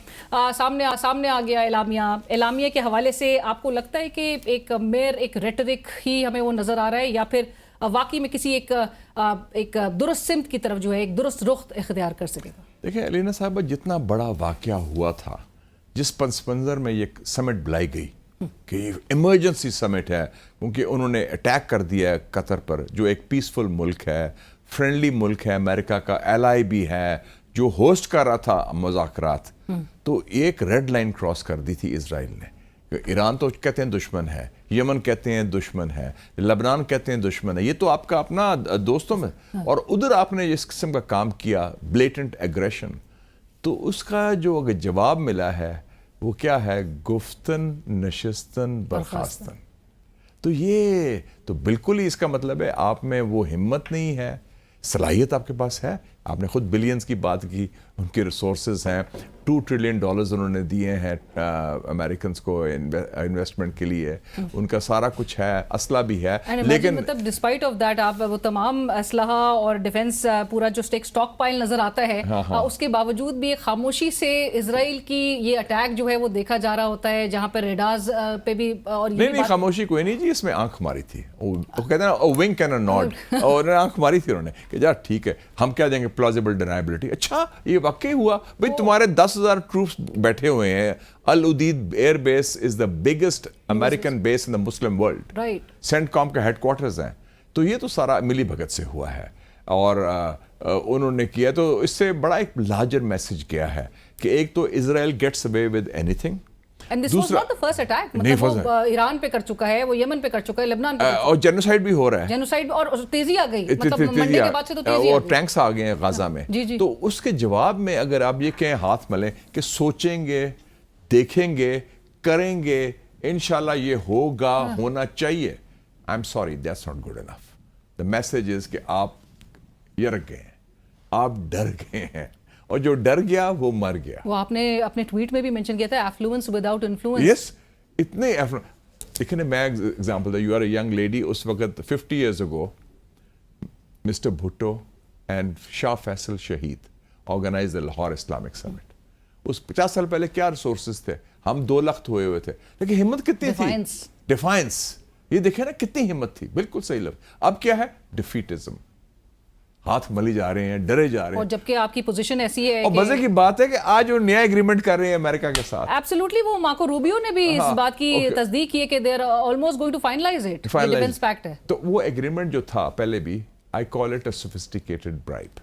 S2: سامنے آ گیا اعلامیہ کے حوالے سے, آپ کو لگتا ہے کہ ایک ایک ریٹرک ہی ہمیں وہ نظر آ رہا ہے, یا پھر واقعی میں کسی ایک درست سمت کی طرف جو ہے ایک درست رخ اختیار کر سکے گا؟
S3: دیکھیں علینا صاحبہ, جتنا بڑا واقعہ ہوا تھا, جس پس منظر میں یہ سمٹ بلائی گئی کہ یہ ایمرجنسی سمٹ ہے, کیونکہ انہوں نے اٹیک کر دیا ہے قطر پر, جو ایک پیسفل ملک ہے, فرینڈلی ملک ہے, امریکہ کا ایلائی بھی ہے, جو ہوسٹ کر رہا تھا مذاکرات. تو ایک ریڈ لائن کراس کر دی تھی اسرائیل نے. ایران تو کہتے ہیں دشمن ہے, یمن کہتے ہیں دشمن ہے, لبنان کہتے ہیں دشمن ہے, یہ تو آپ کا اپنا دوستوں میں, اور ادھر آپ نے جس قسم کا کام کیا بلیٹنٹ ایگریشن, تو اس کا جو اگر جواب ملا ہے وہ کیا ہے, گفتن نشستن برخاستن. تو یہ تو بالکل ہی اس کا مطلب ہے آپ میں وہ ہمت نہیں ہے. صلاحیت آپ کے پاس ہے, آپ نے خود بلینز کی بات کی, ان کے ریسورسز ہیں, $2 ٹریلین انہوں نے دیے ہیں امریکنز کو انویسٹمنٹ کے لیے, ان کا سارا کچھ ہے, اسلحہ بھی ہے, لیکن
S2: مطلب ڈسپائٹ آف دیٹ آپ وہ تمام اسلحہ اور ڈیفنس پورا جو اسٹاک پائل نظر آتا ہے, اس کے باوجود بھی خاموشی سے اسرائیل کی یہ اٹیک جو ہے وہ دیکھا جا رہا ہوتا ہے, جہاں پہ ریڈارز پہ بھی. اور
S3: نہیں خاموشی کوئی نہیں جی, اس میں آنکھ ماری تھی, وہ کہتے ہیں نا ونک اینڈ اے نوڈ, اور آنکھ ماری تھی انہوں نے کہ جا ٹھیک ہے ہم کیا دیں گے, پلازیبل ڈینائبلٹی. اچھا یہ واقعی ہوا بھائی, تمہارے 10,000 ٹروپس بیٹھے ہوئے ہیں, Al Udeid air base is the biggest American base in the Muslim world, CENTCOM کا ہیڈ کوارٹرز ہیں. تو یہ تو سارا ملی بھگت سے ہوا ہے, اور انہوں نے کیا. تو اس سے بڑا ایک لارجر میسج کیا ہے کہ ایک تو اسرائیل گیٹس اوے ود اینی تھنگ,
S2: دوسرا مطلب ایران پہ کر چکا ہے, وہ یمن پہ کر چکا ہے, لبنان پہ, اور
S3: جینوسائیڈ بھی ہو رہا ہے,
S2: جینوسائیڈ, اور تیزی آ گئی, مطلب منڈے کے بعد سے تو تیزی,
S3: اور ٹینکس آ گئے ہیں غزہ میں. تو اس کے جواب میں اگر آپ یہ کہیں ہاتھ ملیں کہ سوچیں گے, دیکھیں گے, کریں گے, انشاءاللہ یہ ہوگا, ہونا چاہیے, آئی am sorry that's not good enough. The message is کہ آپ یرک گئے ہیں, آپ ڈر گئے ہیں, اور جو ڈر گیا وہ مر گیا.
S2: وہ آپ نے اپنے ٹویٹ میں بھی منشن کیا تھا ایفلوئنس وداؤٹ انفلوئنس.
S3: یس, اتنے دیکھیں نا, میں ایگزامپل تھا, you are a young lady, اس وقت 50 years ago mister Bhutto and Shah Faisal شہید آرگنائز لاہور اسلامک سمٹ. اس 50 سال پہلے کیا ریسورسز تھے, ہم 2 لخت ہوئے ہوئے تھے, لیکن ہمت کتنی تھی, ڈیفائنس. یہ دیکھیں نا کتنی ہمت تھی, بالکل صحیح لفظ. اب کیا ہے, ڈیفیٹزم, ہاتھ ملی جا رہے ہیں, ڈرے جا رہے ہیں.
S2: اور جبکہ آپ کی پوزیشن ایسی ہے,
S3: اور مزے کی بات ہے کہ آج وہ نیا ایگریمنٹ کر رہے ہیں امریکہ کے ساتھ.
S2: ایبسولوٹلی, وہ مارکو روبیو نے بھی اس بات کی تصدیق کی ہے کہ they are almost going to finalise it. Defence pact ہے.
S3: تو وہ ایگریمنٹ جو تھا پہلے بھی, I call it a sophisticated bribe.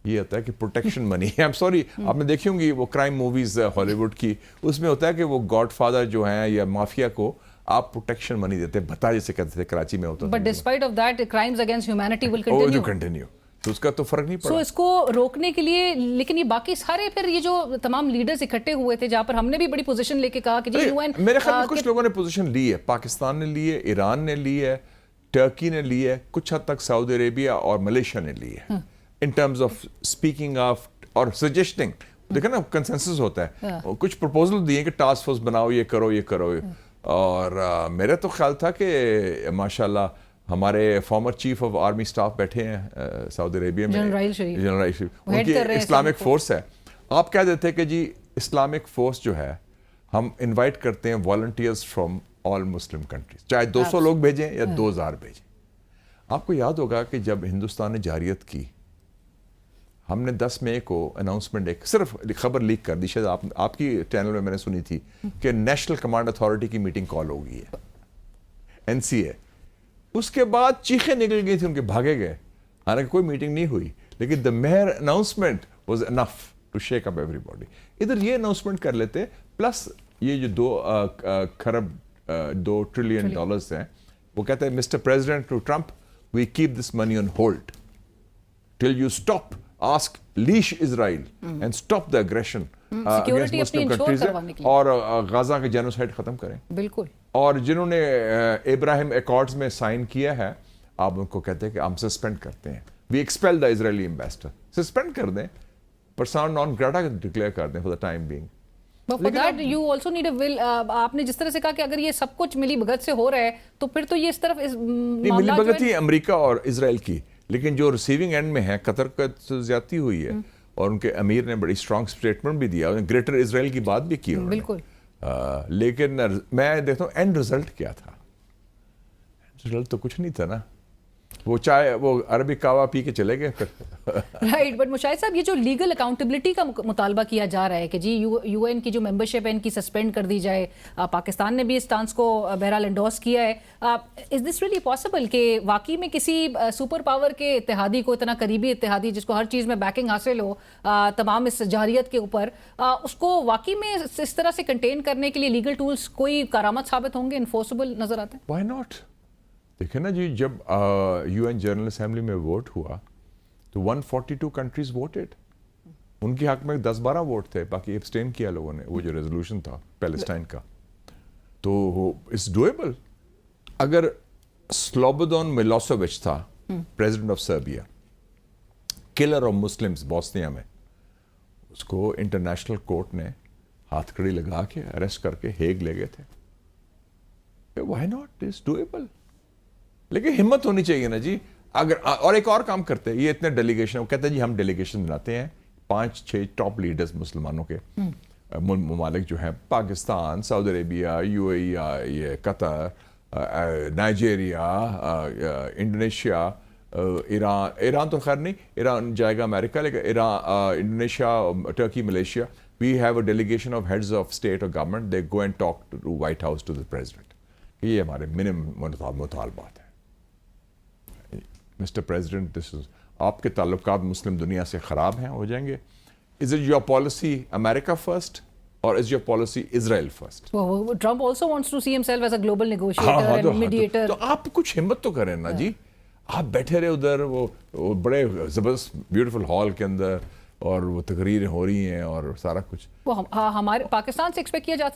S3: یہ ہوتا ہے کہ protection money. I am sorry, آپ نے دیکھی ہوں گی وہ کرائم موویز ہالی ووڈ کی, اس میں ہوتا ہے کہ وہ گاڈ فادر جو ہیں یا مافیا کو آپ پروٹیکشن منی دیتے ہیں, بتا جیسے کہتے تھے کراچی میں ہوتا تھا.
S2: But despite of that crimes against humanity will
S3: continue. تو اس کا تو فرق نہیں پڑا.
S2: سو اس کو روکنے کے لیے, لیکن یہ باقی سارے پھر یہ جو تمام لیڈرز اکٹھے ہوئے تھے, جہاں پر ہم نے بھی بڑی پوزیشن لے کے کہا کہ جی UN,
S3: میرے خیال میں کچھ لوگوں نے پوزیشن لی ہے, پاکستان نے لی ہے, ایران نے لی ہے, ٹرکی نے لی ہے, کچھ حد تک سعودی عربیہ اور ملیشیا نے لی ہے, in terms of speaking of اور سجیسٹنگ. دیکھیں نا کنسنسس ہوتا ہے, کچھ پروپوزل دیے کہ ٹاسک فورس بناؤ, یہ کرو یہ کرو. اور میرا تو خیال تھا کہ ماشاءاللہ ہمارے farmer chief of army staff بیٹھے ہیں سعودی عربیہ میں, جنرل شریف, ان کی اسلامک فورس ہے. آپ کہہ دیتے کہ جی اسلامک فورس جو ہے ہم انوائٹ کرتے ہیں volunteers from all Muslim countries, چاہے 200 لوگ بھیجیں یا 2000 بھیجیں. آپ کو یاد ہوگا کہ جب ہندوستان نے جارحیت کی, ہم نے 10 مئی کو اناؤنسمنٹ, ایک صرف خبر لیک کر دی, شاید آپ کی چینل میں نے سنی تھی کہ نیشنل کمانڈ اتھارٹی کی میٹنگ کال ہو گئی ہے, NCA. اس کے بعد چیخیں نکل گئی تھیں ان کے, بھاگے گئے, حالانکہ کوئی میٹنگ نہیں ہوئی, لیکن the mere announcement was enough to shake up everybody. ادھر یہ اناؤنسمنٹ کر لیتے, پلس یہ جو 2 ٹریلین ڈالرز ہیں, وہ کہتے ہیں mister president to Trump, we keep this money on hold till you stop, ask leash Israel and stop the aggression against Muslim countries, اور غزہ کے جینوسائیڈ ختم کریں. بالکل. اور جنہوں نے ابراہیم ایکارڈز میں سائن کیا ہے, آپ ان کو کہتے ہیں کہ ہم سسپینڈ کرتے ہیں, وی ایکسپیل دا اسرائیلی ایمبیسڈر. سسپینڈ کر دیں, پرسون نان گریٹا ڈکلیئر کر دیں for the time being.
S2: But for that you also need a will. آپ نے جس طرح سے کہا کہ اگر یہ سب کچھ ملی بھگت سے ہو رہا ہے, تو پھر تو یہ اس طرف
S3: ملی بھگت ہی امریکہ اور اسرائیل کی, لیکن جو ریسیونگ اینڈ میں ہے قطر کا زیادتی ہوئی ہے, اور ان کے امیر نے بڑی اسٹرانگ اسٹیٹمنٹ بھی دیا, گریٹر اسرائیل کی بات بھی کی انہوں نے. بالکل. لیکن میں دیکھتا ہوں اینڈ رزلٹ کیا تھا. رزلٹ تو کچھ نہیں تھا نا, وہ چائے وہ عربی کہوا پی کے چلے گئے پھر.
S2: رائٹ. بٹ مشاہد صاحب, یہ جو لیگل اکاؤنٹیبلٹی کا مطالبہ کیا جا رہا ہے کہ جی UN کی جو ممبرشپ ہے ان کی سسپینڈ کر دی جائے, پاکستان نے بھی اس اسٹانس کو بہرحال انڈورس کیا ہے, از دس ریئلی پاسبل کہ واقعی میں کسی سپر پاور کے اتحادی کو, اتنا قریبی اتحادی جس کو ہر چیز میں بیکنگ حاصل ہو تمام اس جارحیت کے اوپر, اس کو واقعی میں اس طرح سے کنٹین کرنے کے لیے لیگل ٹولز کوئی کارآمد ثابت ہوں گے, انفورسبل نظر آتے ہیں؟
S3: Why not. دیکھیں نا جی, جب UN جنرل اسمبلی میں ووٹ ہوا تو 142 کنٹریز ووٹڈ, ان کے حق میں 10-12 ووٹ تھے, باقی ایبسٹین کیا لوگوں نے. وہ جو ریزولوشن تھا پیلسٹائن کا, تو اٹس ڈویبل. اگر سلوبودان ملوسووچ تھا president of Serbia, colour of Muslims Bosnia میں, اس کو انٹرنیشنل کورٹ نے ہاتھ کڑی لگا کے اریسٹ کر کے ہیگ لے گئے تھے. Why not, it's doable. لیکن ہمت ہونی چاہیے نا جی. اگر اور ایک اور کام کرتے, یہ اتنے ڈیلیگیشن, وہ کہتے ہیں جی ہم ڈیلیگیشن بناتے ہیں 5-6 ٹاپ لیڈرز مسلمانوں کے ممالک جو ہیں, پاکستان, سعودی عربیہ, UAE, یہ قطر, نائجیریا, انڈونیشیا, ایران تو خیر نہیں, ایران جائے گا امریکہ, لیکن Iran, Indonesia, Turkey, Malaysia, we have a delegation of heads of state اور government, they go and talk to White House to the president. یہ ہمارے منیمم مطالبات ہیں. مسٹر پریزیڈنٹ, دس از, آپ کے تعلقات مسلم دنیا سے خراب ہیں, ہو جائیں گے. از اٹ یور پالیسی امریکہ فرسٹ اور is your policy Israel first?
S2: Trump also wants to see himself as a global negotiator and mediator.
S3: تو آپ کچھ ہمت تو کریں نا جی. آپ بیٹھے رہے ادھر وہ بڑے زبردست بیوٹیفل ہال کے اندر, اور وہ تقریریں ہو رہی ہیں اور سارا کچھ.
S2: وہ ہمارے پاکستان سے ایکسپیکٹ کیا جا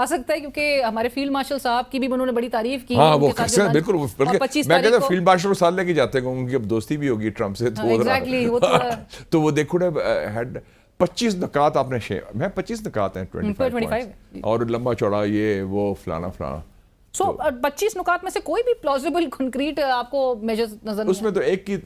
S2: سکتا ہے, کیونکہ ہمارے فیلڈ مارشل صاحب کی بھی انہوں نے بڑی تعریف کی.
S3: ہاں وہ بالکل, میں کہتا ہوں فیلڈ مارشل کو ساتھ لے کے جاتے ہیں, ان کی اب دوستی بھی ہوگی ٹرمپ سے, تو وہ دے کوڈ ہیو ہیڈ. 25 نکات آپ نے میں 25 نکات ہیں 25 points اور لمبا چوڑا یہ وہ فلانا فلانا.
S2: سو 25 نکات میں سے کوئی بھی پلازیبل کنکریٹ آپ کو میجر نظر نہیں؟
S3: اس میں تو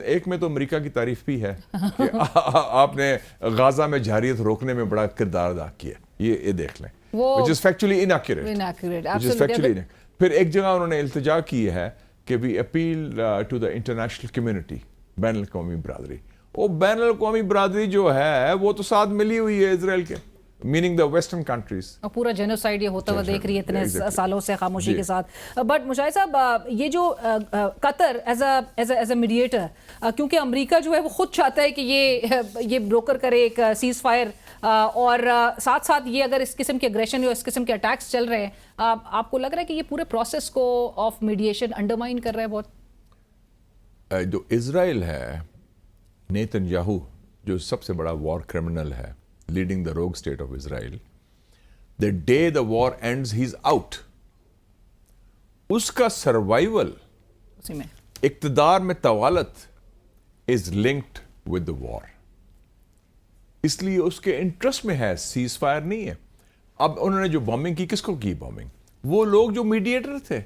S3: ایک میں تو امریکہ کی تعریف بھی ہے کہ آپ نے غازہ میں جارحیت روکنے میں بڑا کردار ادا کیا. یہ دیکھ لیں which is factually inaccurate. پھر ایک جگہ انہوں نے التجا کی ہے کہ we appeal to the international community, بین الاقوامی برادری. وہ بین الاقوامی برادری جو ہے وہ تو ساتھ ملی ہوئی ہے اسرائیل کے, meaning the western countries.
S2: پورا جینوسائیڈ یہ ہوتا ہوا دیکھ رہی ہے اتنے سالوں سے خاموشی کے ساتھ. بٹ مشاہد صاحب, یہ جو قطر ایز اے میڈیٹر, کیونکہ امریکہ جو ہے وہ خود چاہتا ہے کہ یہ بروکر کرے ایک سیز فائر, اور ساتھ ساتھ یہ اگر اس قسم کے اگریشن یا اس قسم کے اٹیکس چل رہے ہیں, آپ کو لگ رہا ہے کہ یہ پورے پروسیس کو آف میڈیشن انڈرمائن کر رہا ہے بہت؟
S3: جو اسرائیل ہے, نیتن یاہو جو سب سے بڑا وار کرمنل ہے, leading the rogue state of Israel, the day the war ends, he's out. اس کا survival, اقتدار میں طوالت is linked with the war. اس لیے اس کے انٹرسٹ میں ہے, سیز فائر نہیں ہے. اب انہوں نے جو بومبنگ کی, کس کو کی بومبنگ؟ وہ لوگ جو میڈیٹر تھے,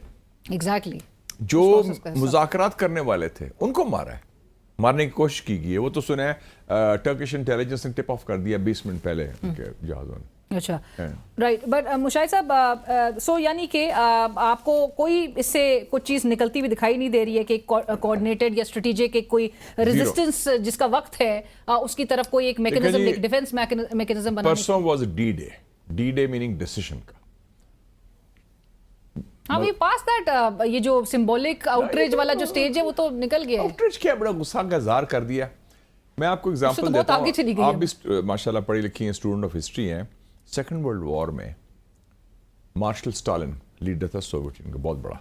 S2: ایگزیکٹلی
S3: جو مذاکرات کرنے والے تھے, ان کو مارا ہے, مارنے کی کوشش کی گئی ہے. وہ تو سنا ہے ٹرکش انٹیلیجنس نے ٹپ آف کر دیا 20 منٹ پہلے ان کے جہازوں نے.
S2: اچھا, رائٹ. بٹ مشاہد صاحب, سو یعنی کہ آپ کو کوئی اس سے کچھ چیز نکلتی ہوئی دکھائی نہیں دے رہی ہے کہ کوآرڈینیٹڈ یا اسٹریٹجک ایک کوئی ریزسٹنس جس کا وقت ہے اس کی طرف کوئی ایک میکینزم, ایک ڈیفنس میکینزم بنانے؟
S3: پرسوں was D day. D day meaning decision کا.
S2: ہاں وی پاس دیٹ, یہ جو سمبولک آؤٹریج والا جو سٹیج ہے وہ تو نکل گیا ہے.
S3: آؤٹریج کیا بڑا غصہ کا اظہار کر دیا. میں آپ کو ایگزامپل دیتا ہوں, آپ بھی ماشاءاللہ پڑھی لکھی ہیں, اسٹوڈنٹ آف ہسٹری ہیں. سیکنڈ ورلڈ وار میں مارشل اسٹالن لیڈر تھا سوویت یونین کا بہت بڑا.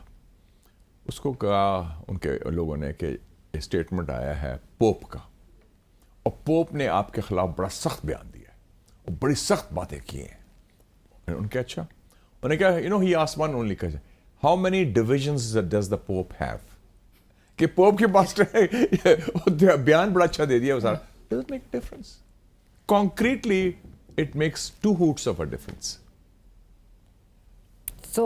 S3: اس کو کہا ان کے لوگوں نے کہ اسٹیٹمنٹ آیا ہے پوپ کا, اور پوپ نے آپ کے خلاف بڑا سخت بیان دیا ہے اور بڑی سخت باتیں کی ہیں. ان کے اچھا, انہوں نے کہا, you know, he asked one only question, how many divisions does the Pope have? کہ پوپ کے پاس بیان بڑا اچھا دے دیا وہ سارا. Does it make a difference? Concretely, it makes 2 hoots of a difference.
S2: So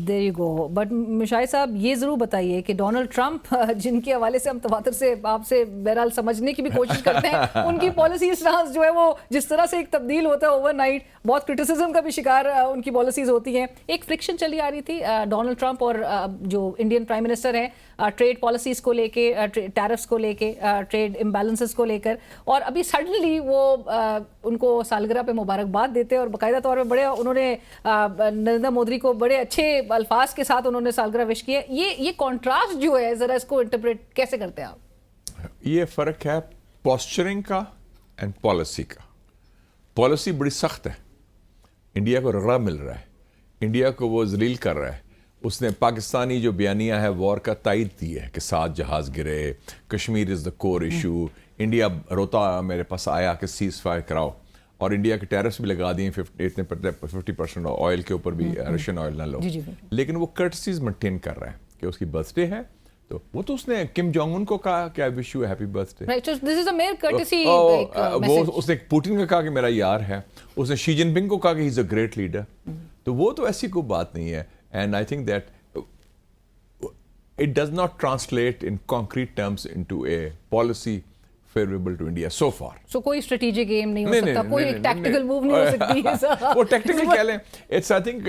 S2: there you go. But Mushahid صاحب یہ ضرور بتائیے کہ ڈونلڈ ٹرمپ, جن کے حوالے سے ہم تواتر سے آپ سے بہرحال سمجھنے کی بھی کوشش کرتے ہیں, ان کی پالیسی اسٹانس جو ہے وہ جس طرح سے ایک تبدیل ہوتا ہے اوور نائٹ, بہت کرٹیسزم کا بھی شکار ان کی پالیسیز ہوتی ہیں. ایک فرکشن چلی آ رہی تھی ڈونلڈ ٹرمپ اور جو انڈین پرائم منسٹر ہیں, ٹریڈ پالیسیز کو لے کے, ٹیرفس کو لے کے, ٹریڈ امبیلنسز کو لے کر, اور ابھی سڈنلی وہ ان کو سالگرہ پہ مبارکباد دیتے ہیں اور باقاعدہ طور پہ بڑے انہوں نے نریندر مودی کو بڑے اچھے الفاظ کے ساتھ انہوں نے سالگرہ وش کی ہے. یہ کنٹراسٹ جو ہے ذرا اس کو انٹرپریٹ کیسے کرتے ہیں آپ؟
S3: یہ فرق ہے پوسچرنگ کا اینڈ پالیسی کا. پالیسی بڑی سخت ہے, انڈیا کو رگڑا مل رہا ہے, انڈیا کو وہ ذلیل کر رہا ہے. اس نے پاکستانی جو بیانیہ ہے وار کا تائید دی ہے کہ 7 جہاز گرے, کشمیر از دا کور ایشو. انڈیا روتا میرے پاس آیا کہ سیز فائر کراؤ, اور انڈیا کے ٹیرفس بھی لگا دیے 50% آئل کے اوپر بھی, رشین آئل نہ لو. لیکن وہ کرٹسیز مینٹین کر رہا ہے کہ اس کی برتھ ڈے ہے تو وہ تو اس نے کم جونگ ان کو کہا کہ I wish you happy birthday ڈے. وہ اس نے پوٹن کا کہا کہ میرا یار ہے, اس نے شی جن پنگ کو کہا کہ ہی از اے گریٹ لیڈر. تو وہ تو ایسی کوئی بات نہیں ہے. And I think that it does not translate in concrete terms into a policy favorable to India so far.
S2: So کوئی strategic aim نہیں ہو سکتا, کوئی tactical move نہیں ہو سکتی.
S3: وہ tactical کیا لیں, it's I think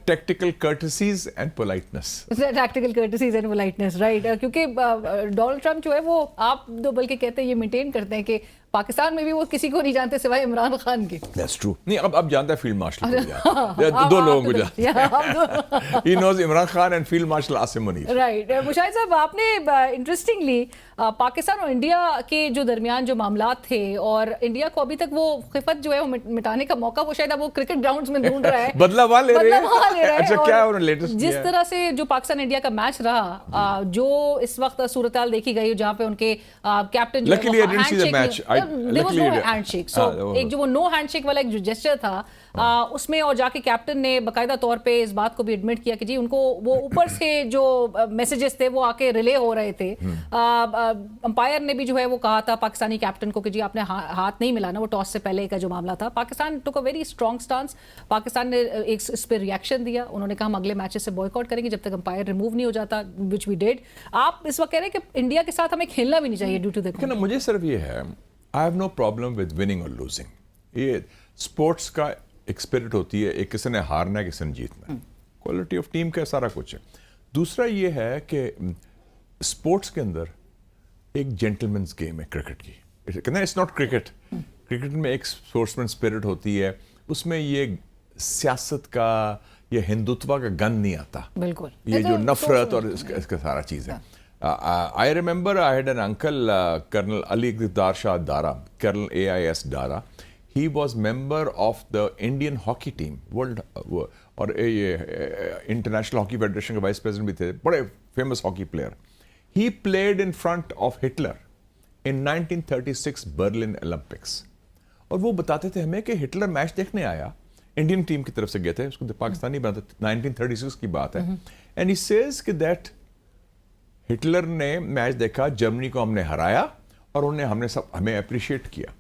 S3: tactical courtesies and politeness.
S2: Tactical courtesies and politeness, right. کیونکہ ڈونلڈ ٹرمپ جو ہے وہ آپ تو بلکہ کہتے ہیں یہ مینٹین کرتے ہیں کہ پاکستان میں بھی وہ کسی کو نہیں جانتے سوائے عمران خان کے.
S3: That's true. نہیں اب جانتا ہے فیلڈ مارشل کو جانتا ہے, 2 لوگوں کو جانتا ہے. He knows Imran Khan and field marshal Asim Munir.
S2: Right. Mushahid صاحب, آپ نے انٹرسٹنگلی پاکستان اور انڈیا کے جو درمیان جو معاملات تھے, اور انڈیا کو ابھی تک وہ خفت جو ہے وہ مٹانے کا موقع وہ شاید اب وہ کرکٹ گراؤنڈز میں ڈھونڈ رہا ہے,
S3: بدلہ لے رہے ہیں. اچھا کیا ہے لیٹسٹ
S2: جس طرح سے جو پاکستان انڈیا کا میچ رہا, جو اس وقت صورتحال دیکھی گئی جہاں پہ ان کے captain
S3: Luckily I didn't see the match.
S2: there was no handshake. So ایک جو وہ no handshake والا ایک جو gesture تھا اس میں اور جا کے کیپٹن نے باقاعدہ طور پہ اس بات کو بھی ایڈمٹ کیا کہ جی ان کو وہ اوپر سے جو میسیجز تھے وہ آ کے ریلے ہو رہے تھے. امپائر نے بھی جو ہے وہ کہا تھا پاکستانی کیپٹن کو کہ جی آپ نے ہاتھ نہیں ملانا, وہ ٹاس سے پہلے کا جو معاملہ تھا. پاکستان ٹوک a very strong stance. Pakistan نے اس پہ ریئیکشن دیا, انہوں نے کہا ہم اگلے میچز سے بوائے کاٹ کریں گے جب تک امپائر ریموو نہیں ہو جاتا, وچ وی ڈیڈ. آپ اس وقت کہہ رہے ہیں کہ انڈیا کے ساتھ ہمیں کھیلنا بھی نہیں چاہیے ڈیو ٹو دا.
S3: مجھے صرف یہ ہے, I have no problem with winning اور لوزنگ. یہ اسپورٹس کا ایک اسپرٹ ہوتی ہے, ایک کسی نے ہارنا ہے کسی نے جیتنا ہے, کوالٹی آف ٹیم کا سارا کچھ ہے. دوسرا یہ ہے کہ اسپورٹس کے اندر ایک جینٹلمینس گیم ہے کرکٹ کی. کہتے ہیں اٹس ناٹ کرکٹ. کرکٹ میں ایک اسپورٹس مین اسپرٹ ہوتی ہے, اس میں یہ سیاست کا یہ ہندوتوا کا گند نہیں آتا. بالکل یہ جو نفرت اور اس کا سارا چیز ہے. I remember I had an uncle, Colonel Ali Iqtidar Shah Dara, Colonel AIS Dara. He was member of the Indian hockey team, world اور International Hockey Federation کے vice president بھی تھے, بڑے famous hockey player. He played in front of Hitler in 1936 Berlin Olympics. اور وہ بتاتے تھے ہمیں کہ ہٹلر میچ دیکھنے آیا, انڈین ٹیم کی طرف سے گئے تھے, اس کو پاکستانی بنا تھا, 1936 کی بات ہے. And he says کہ that ہٹلر نے میچ دیکھا, جرمنی کو ہم نے ہرایا اور انہوں نے ہمیں اپریشیٹ کیا.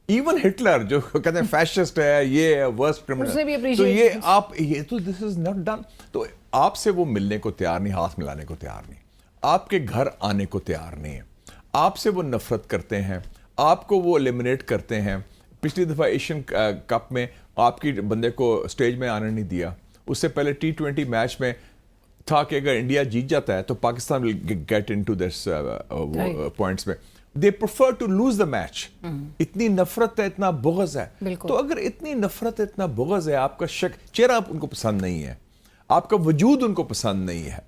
S3: ایون ہٹلر جو کہتے ہیں فیشسٹ ہے, یہ ہے ورسٹ کرمنل, تو یہ آپ یہ تو دس از ناٹ ڈن. تو آپ سے وہ ملنے کو تیار نہیں, ہاتھ ملانے کو تیار نہیں, آپ کے گھر آنے کو تیار نہیں ہے, آپ سے وہ نفرت کرتے ہیں, آپ کو وہ ایلیمنیٹ کرتے ہیں. پچھلی دفعہ ایشین کپ میں آپ کی بندے کو اسٹیج میں آنے نہیں دیا. اس سے پہلے T20 میچ میں تھا کہ اگر انڈیا جیت جاتا ہے تو Pakistan will get into this points میں. They prefer to lose the match. اتنی نفرت ہے, اتنا بغض ہے. تو اگر اتنی نفرت ہے, اتنا بغض ہے, آپ کا چہرہ ان کو پسند نہیں ہے, آپ کا وجود ان کو پسند نہیں ہے,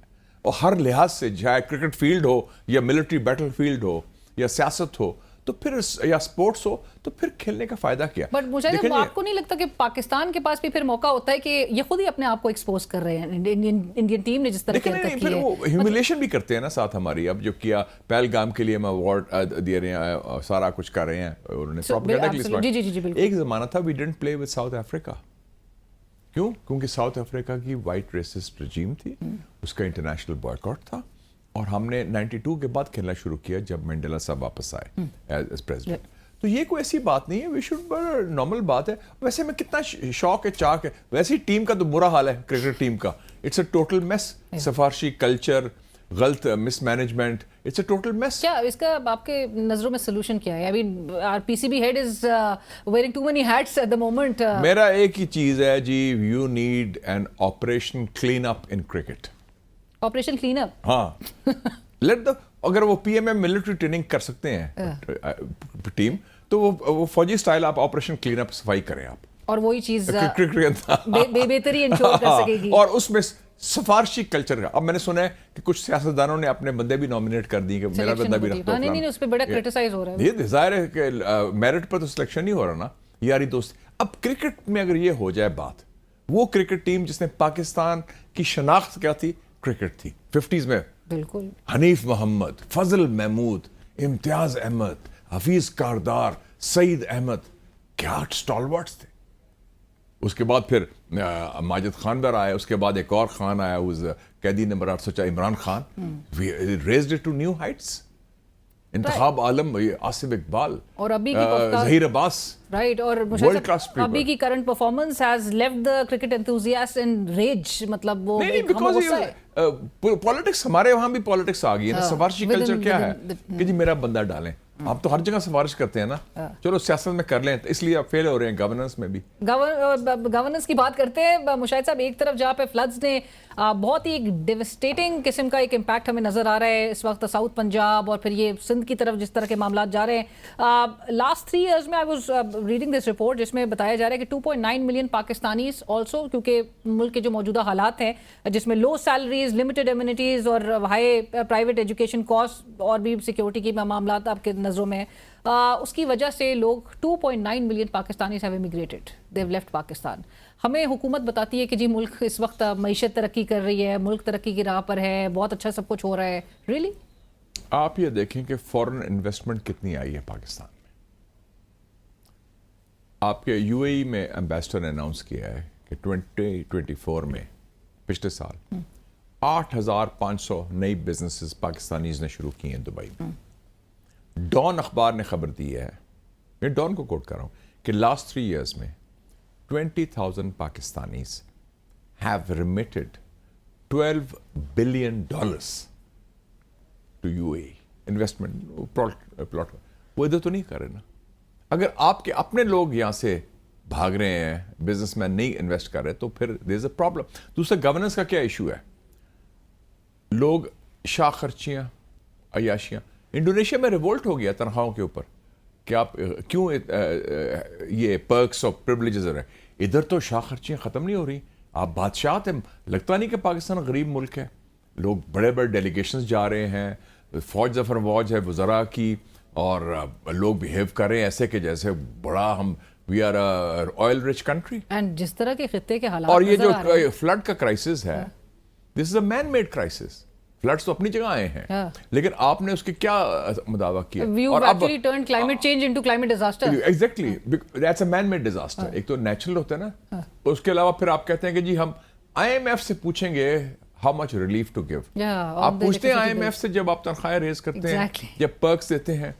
S3: اور ہر لحاظ سے چاہے کرکٹ فیلڈ ہو یا ملٹری بیٹل فیلڈ ہو یا سیاست ہو تو پھر یا اسپورٹس ہو تو پھر کھیلنے کا فائدہ کیا.
S2: بٹ مجھے آپ کو نہیں لگتا کہ پاکستان کے پاس بھی پھر موقع ہوتا ہے کہ یہ خود ہی اپنے آپ کو ایکسپوز کر رہے ہیں, انڈین ٹیم نے جس طرح کی حرکت کی ہے,
S3: وہ ہیوملیشن بھی کرتے ہیں نا ساتھ ہماری. اب جو کیا پہلگام کے لیے ہم ایوارڈ دے رہے ہیں, سارا کچھ کر رہے ہیں, انہوں نے پروپیگنڈا کے لیے. ایک زمانہ تھا وی ڈidn't play with ساؤتھ افریقہ. کیوں؟ کیونکہ ساؤتھ افریقہ کی وائٹ ریسسٹ رجیم تھی, اس کا انٹرنیشنل بوائکاٹ تھا, اور ہم نے 92 کے بعد کھیلنا شروع کیا جب مینڈیلا صاحب واپس آئے ایز پریزیڈنٹ. تو یہ کوئی ایسی بات نہیں ہے, وی شوڈ نارمل بات ہے. ویسے میں کتنا شوق ہے, چاک ہے, ویسے ہی ٹیم کا تو برا حال ہے کرکٹ ٹیم کا. It's a total mess. سفارشی کلچر, غلط mismanagement, it's a total mess.
S2: کیا اس کا آپ کے نظروں میں سولوشن کیا ہے؟ I mean R P C B head is wearing too many hats at the moment.
S3: میرا ایک ہی چیز ہے جی, you need an operation clean up in cricket.
S2: Operation clean up,
S3: ہاں. لیٹ دا, اگر وہ P M M military training کر سکتے ہیں ٹیم, تو وہ فوجی سٹائل آپ آپریشن کلین اپ صفائی کریں آپ,
S2: اور وہی چیز بہتری انشور کر سکے گی.
S3: اور اس میں سفارشی کلچر کا. اب میں نے سنا ہے کہ کچھ سیاستدانوں نے اپنے بندے بھی نومینیٹ کر دیے کہ میرا بندہ بھی رکھتا.
S2: نہیں, اس پہ بڑا کرٹیسائز ہو رہا ہے.
S3: یہ ظاہر ہے کہ میرٹ پر تو سلیکشن نہیں ہو رہا نا, یاری دوست. اب کرکٹ میں اگر یہ ہو جائے بات, وہ کرکٹ ٹیم جس نے پاکستان کی شناخت کیا تھی, کرکٹ تھی 50s میں. بالکل. حنیف محمد, فضل محمود, امتیاز احمد, حفیظ کاردار, سعید احمد, کیا اسٹالورٹس تھے. اس کے بعد پھر ماجد خان بر آیا, اس کے بعد ایک اور خان آیا, قیدی number 804 Imran Khan. We raised it to new heights. انتخاب عالم, آصف اقبال,
S2: اور ابھی
S3: ظہیر عباس,
S2: رائٹ, اور ابھی کی current performance has left the cricket enthusiast in rage. مطلب وہ
S3: پالیٹکس, ہمارے وہاں بھی پالیٹکس آ گئی ہے نا. سفارشی کلچر کیا ہے کہ جی میرا بندہ ڈالیں. آپ تو ہر جگہ سفارش کرتے ہیں نا, چلو سیاست میں کر لیں, اس لیے آپ فیل ہو رہے ہیں گورننس میں بھی.
S2: گورننس کی بات کرتے ہیں مشاہد صاحب, ایک طرف جہاں پہ فلڈز نے بہت ہی ایک ڈیوسٹیٹنگ قسم کا ایک امپیکٹ ہمیں نظر آ رہا ہے اس وقت ساؤتھ پنجاب اور پھر یہ سندھ کی طرف جس طرح کے معاملات جا رہے ہیں. لاسٹ 3 ایئرز میں I was reading this report جس میں بتایا جا رہا ہے کہ 2.9 ملین پاکستانیز آلسو, کیونکہ ملک کے جو موجودہ حالات ہیں جس میں لو سیلریز, لمیٹڈ ایمینٹیز اور ہائی پرائیویٹ ایجوکیشن کاسٹ اور بھی سیکیورٹی کی معاملات آپ کے نظروں میں, اس کی وجہ سے لوگ 2.9 million Pakistanis have immigrated, they have left Pakistan. ہمیں حکومت بتاتی ہے کہ جی ملک اس وقت معیشت ترقی کر رہی ہے, ملک ترقی کی راہ پر ہے, بہت اچھا سب کچھ ہو رہا ہے. ریئلی
S3: آپ یہ دیکھیں کہ فورن انویسٹمنٹ کتنی آئی ہے پاکستان میں. آپ کے یو اے ای میں ایمبیسڈر نے اناؤنس کیا ہے کہ 2024 میں پچھلے سال 8,500 نئی بزنسز پاکستانیز نے شروع کی ہیں دبئی میں. ڈان اخبار نے خبر دی ہے, میں ڈان کو کوٹ کر رہا ہوں, کہ لاسٹ 3 ایئرز میں 20,000 Pakistanis have remitted $12 billion to UAE investment plot. وہ ادھر تو نہیں کر رہے نا. اگر آپ کے اپنے لوگ یہاں سے بھاگ رہے ہیں, بزنس مین نہیں انویسٹ کر رہے, تو پھر there is a problem. دوسرا گورننس کا کیا ایشو ہے؟ لوگ شاہ خرچیاں, عیاشیاں. انڈونیشیا میں ریوولٹ ہو گیا تنخواہوں کے اوپر کہ آپ کیوں یہ پرکس اور پریولیجز ہیں. ادھر تو شاہ خرچیاں ختم نہیں ہو رہی. آپ بادشاہ ہیں, لگتا نہیں کہ پاکستان غریب ملک ہے. لوگ بڑے بڑے ڈیلیگیشنز جا رہے ہیں, فوج ظفر فوج ہے وزراء کی, اور لوگ بیہیو کر رہے ہیں ایسے کہ جیسے بڑا ہم we are oil rich country.
S2: And جس طرح کے خطے کے حالات
S3: اور یہ جو
S2: نظر آ رہے ہیں.
S3: فلڈ کا کرائسس ہے, دس از اے مین میڈ کرائسس. فلڈس تو اپنی جگہ آئے ہیں, لیکن آپ نے اس کے کیا مداوع کیا؟
S2: We've actually turned climate change into climate disaster.
S3: Exactly. That's a man-made disaster. ایک تو نیچرل ہوتا ہے نا, اس کے علاوہ پھر آپ کہتے ہیں کہ جی ہم IMF سے پوچھیں گے how much relief to give. آپ پوچھتے ہیں IMF سے جب آپ تنخواہیں ریز کرتے ہیں, جب پرکس دیتے ہیں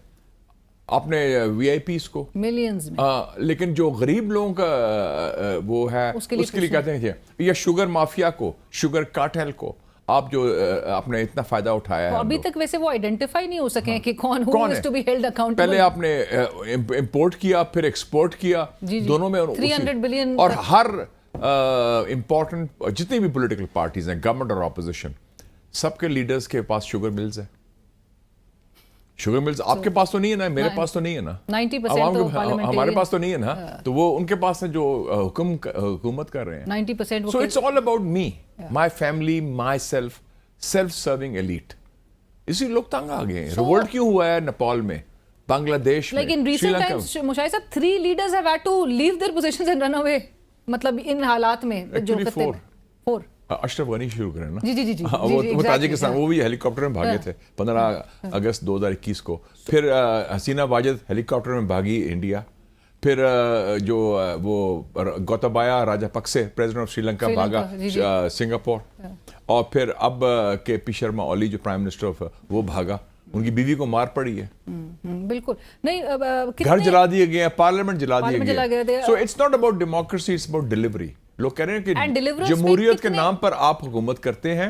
S3: اپنے وی آئی پیز کو
S2: ملینز میں,
S3: لیکن جو غریب لوگوں کا وہ ہے اس کے لیے کہتے ہیں, یا شوگر مافیا کو, شوگر کارٹیل کو آپ جو آپ نے اتنا فائدہ اٹھایا ہے.
S2: ابھی تک ویسے وہ آئیڈینٹیفائی نہیں ہو سکے ہیں کہ کون is to be held accountable.
S3: پہلے آپ نے امپورٹ کیا, پھر ایکسپورٹ کیا, دونوں میں
S2: 300 بلین.
S3: اور ہر امپورٹنٹ جتنی بھی پولیٹیکل پارٹیز ہیں, گورنمنٹ اور اپوزیشن, سب کے لیڈرز کے پاس شوگر ملز ہیں. شوگر ملز آپ کے پاس تو نہیں ہے نا, میرے پاس تو نہیں ہے نا,
S2: 90%
S3: ہمارے پاس تو نہیں ہے نا, تو وہ ان کے پاس ہے جو حکومت کر رہے ہیں.
S2: 90%.
S3: So it's all about me, my family, myself, self-serving elite. اسی لوگ تنگ آ گئے ہیں. ریوولٹ کیوں ہوا ہے نیپال میں, بنگلہ دیش میں,
S2: Like in recent times, Mushahid صاحب, 3 leaders have had to leave their positions and run away. مطلب ان حالات میں جو خطے میں 4.
S3: اشرف غنی شروع کریں نا,
S2: جی
S3: وہ تاجکستان, وہ بھی ہیلی کاپٹر میں بھاگے تھے 15 اگست 2021 کو. پھر حسینہ واجد ہیلی کاپٹر میں بھاگی انڈیا. پھر جو وہ Gotabaya Rajapaksa president of Sri Lanka بھاگا سنگاپور. اور پھر اب کے پی شرما اولی جو پرائم منسٹر وہ بھاگا, ان کی بیوی کو مار پڑی ہے.
S2: بالکل نہیں,
S3: گھر جلا دیے گئے ہیں, پارلیمنٹ جلا دیے گئے. So it's not about democracy, it's about delivery. لوگ کہہ رہے ہیں کہ جمہوریت کے نام پر آپ حکومت کرتے ہیں,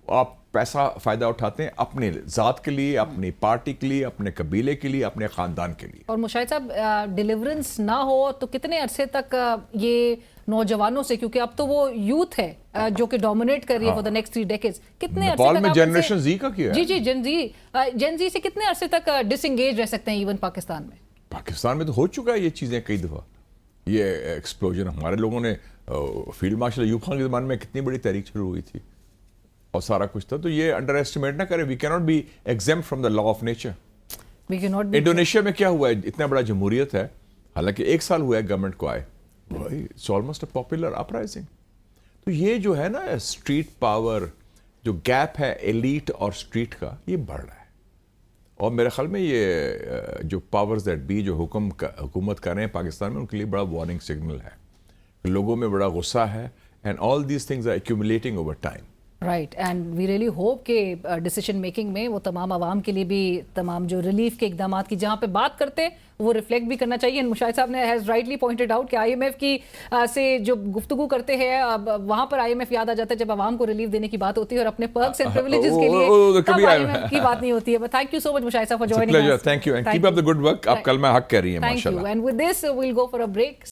S3: آپ پیسہ فائدہ اٹھاتے ہیں اپنے ذات کے لیے, اپنی پارٹی کے لیے, اپنے قبیلے کے لیے, اپنے خاندان کے لیے.
S2: اور مشاہد صاحب, ڈیلیورنس نہ ہو تو کتنے عرصے تک یہ نوجوانوں سے, کیونکہ اب تو وہ یوتھ ہے جو کہ ڈومینیٹ کر رہی ہے فور دا نیکسٹ 3 ڈیکیڈز, کتنے عرصے تک
S3: میں جنریشن زی کا کیا ہے.
S2: جی جن زی سے کتنے عرصے تک ڈس انگیج رہ سکتے ہیں ایون پاکستان میں؟
S3: پاکستان میں تو ہو چکا ہے یہ چیزیں کئی دفعہ. یہ ایکسپلوژن ہمارے لوگوں نے, فیلڈ مارشل ایوب خان کے زمانے میں کتنی بڑی تحریک شروع ہوئی تھی اور سارا کچھ تھا. تو یہ انڈر ایسٹیمیٹ نہ کرے. We can not be exempt from the law of nature. Indonesia میں کیا ہوا ہے, اتنا بڑا جمہوریت ہے, حالانکہ 1 سال ہوا ہے گورنمنٹ کو آئے, it's almost a popular uprising. تو یہ جو ہے نا اسٹریٹ پاور, جو گیپ ہے ایلیٹ اور اسٹریٹ کا, یہ بڑھ رہا ہے. اور میرے خیال میں یہ جو پاورز دیٹ بی جو حکومت کر رہے ہیں پاکستان میں, ان کے لیے بڑا وارننگ سگنل ہے. لوگوں میں بڑا غصہ ہے, and all these things are accumulating over time.
S2: Right, and we really hope کہ ڈیسیشن میکنگ میں وہ تمام عوام کے لیے بھی تمام جو ریلیف کے اقدامات کی جہاں پہ بات کرتے وہ ریفلیکٹ بھی کرنا چاہیے. مشاہد صاحب نے ہیز رائٹلی پوائنٹڈ آؤٹ کہ IMF کی سے جو گفتگو کرتے ہیں, وہاں پر IMF یاد آ جاتا ہے جب عوام کو ریلیف دینے کی بات ہوتی ہے, اور اپنے پرکس اینڈ پریولیجز کے لیے کبھی IMF کی بات نہیں ہوتی ہے. Thank you so much Mushahid صاحب for joining us.
S3: Thank you, and keep up the good work. آپ کلمہ حق کہہ رہی ہیں ماشاءاللہ.
S2: And with this we'll go for a break.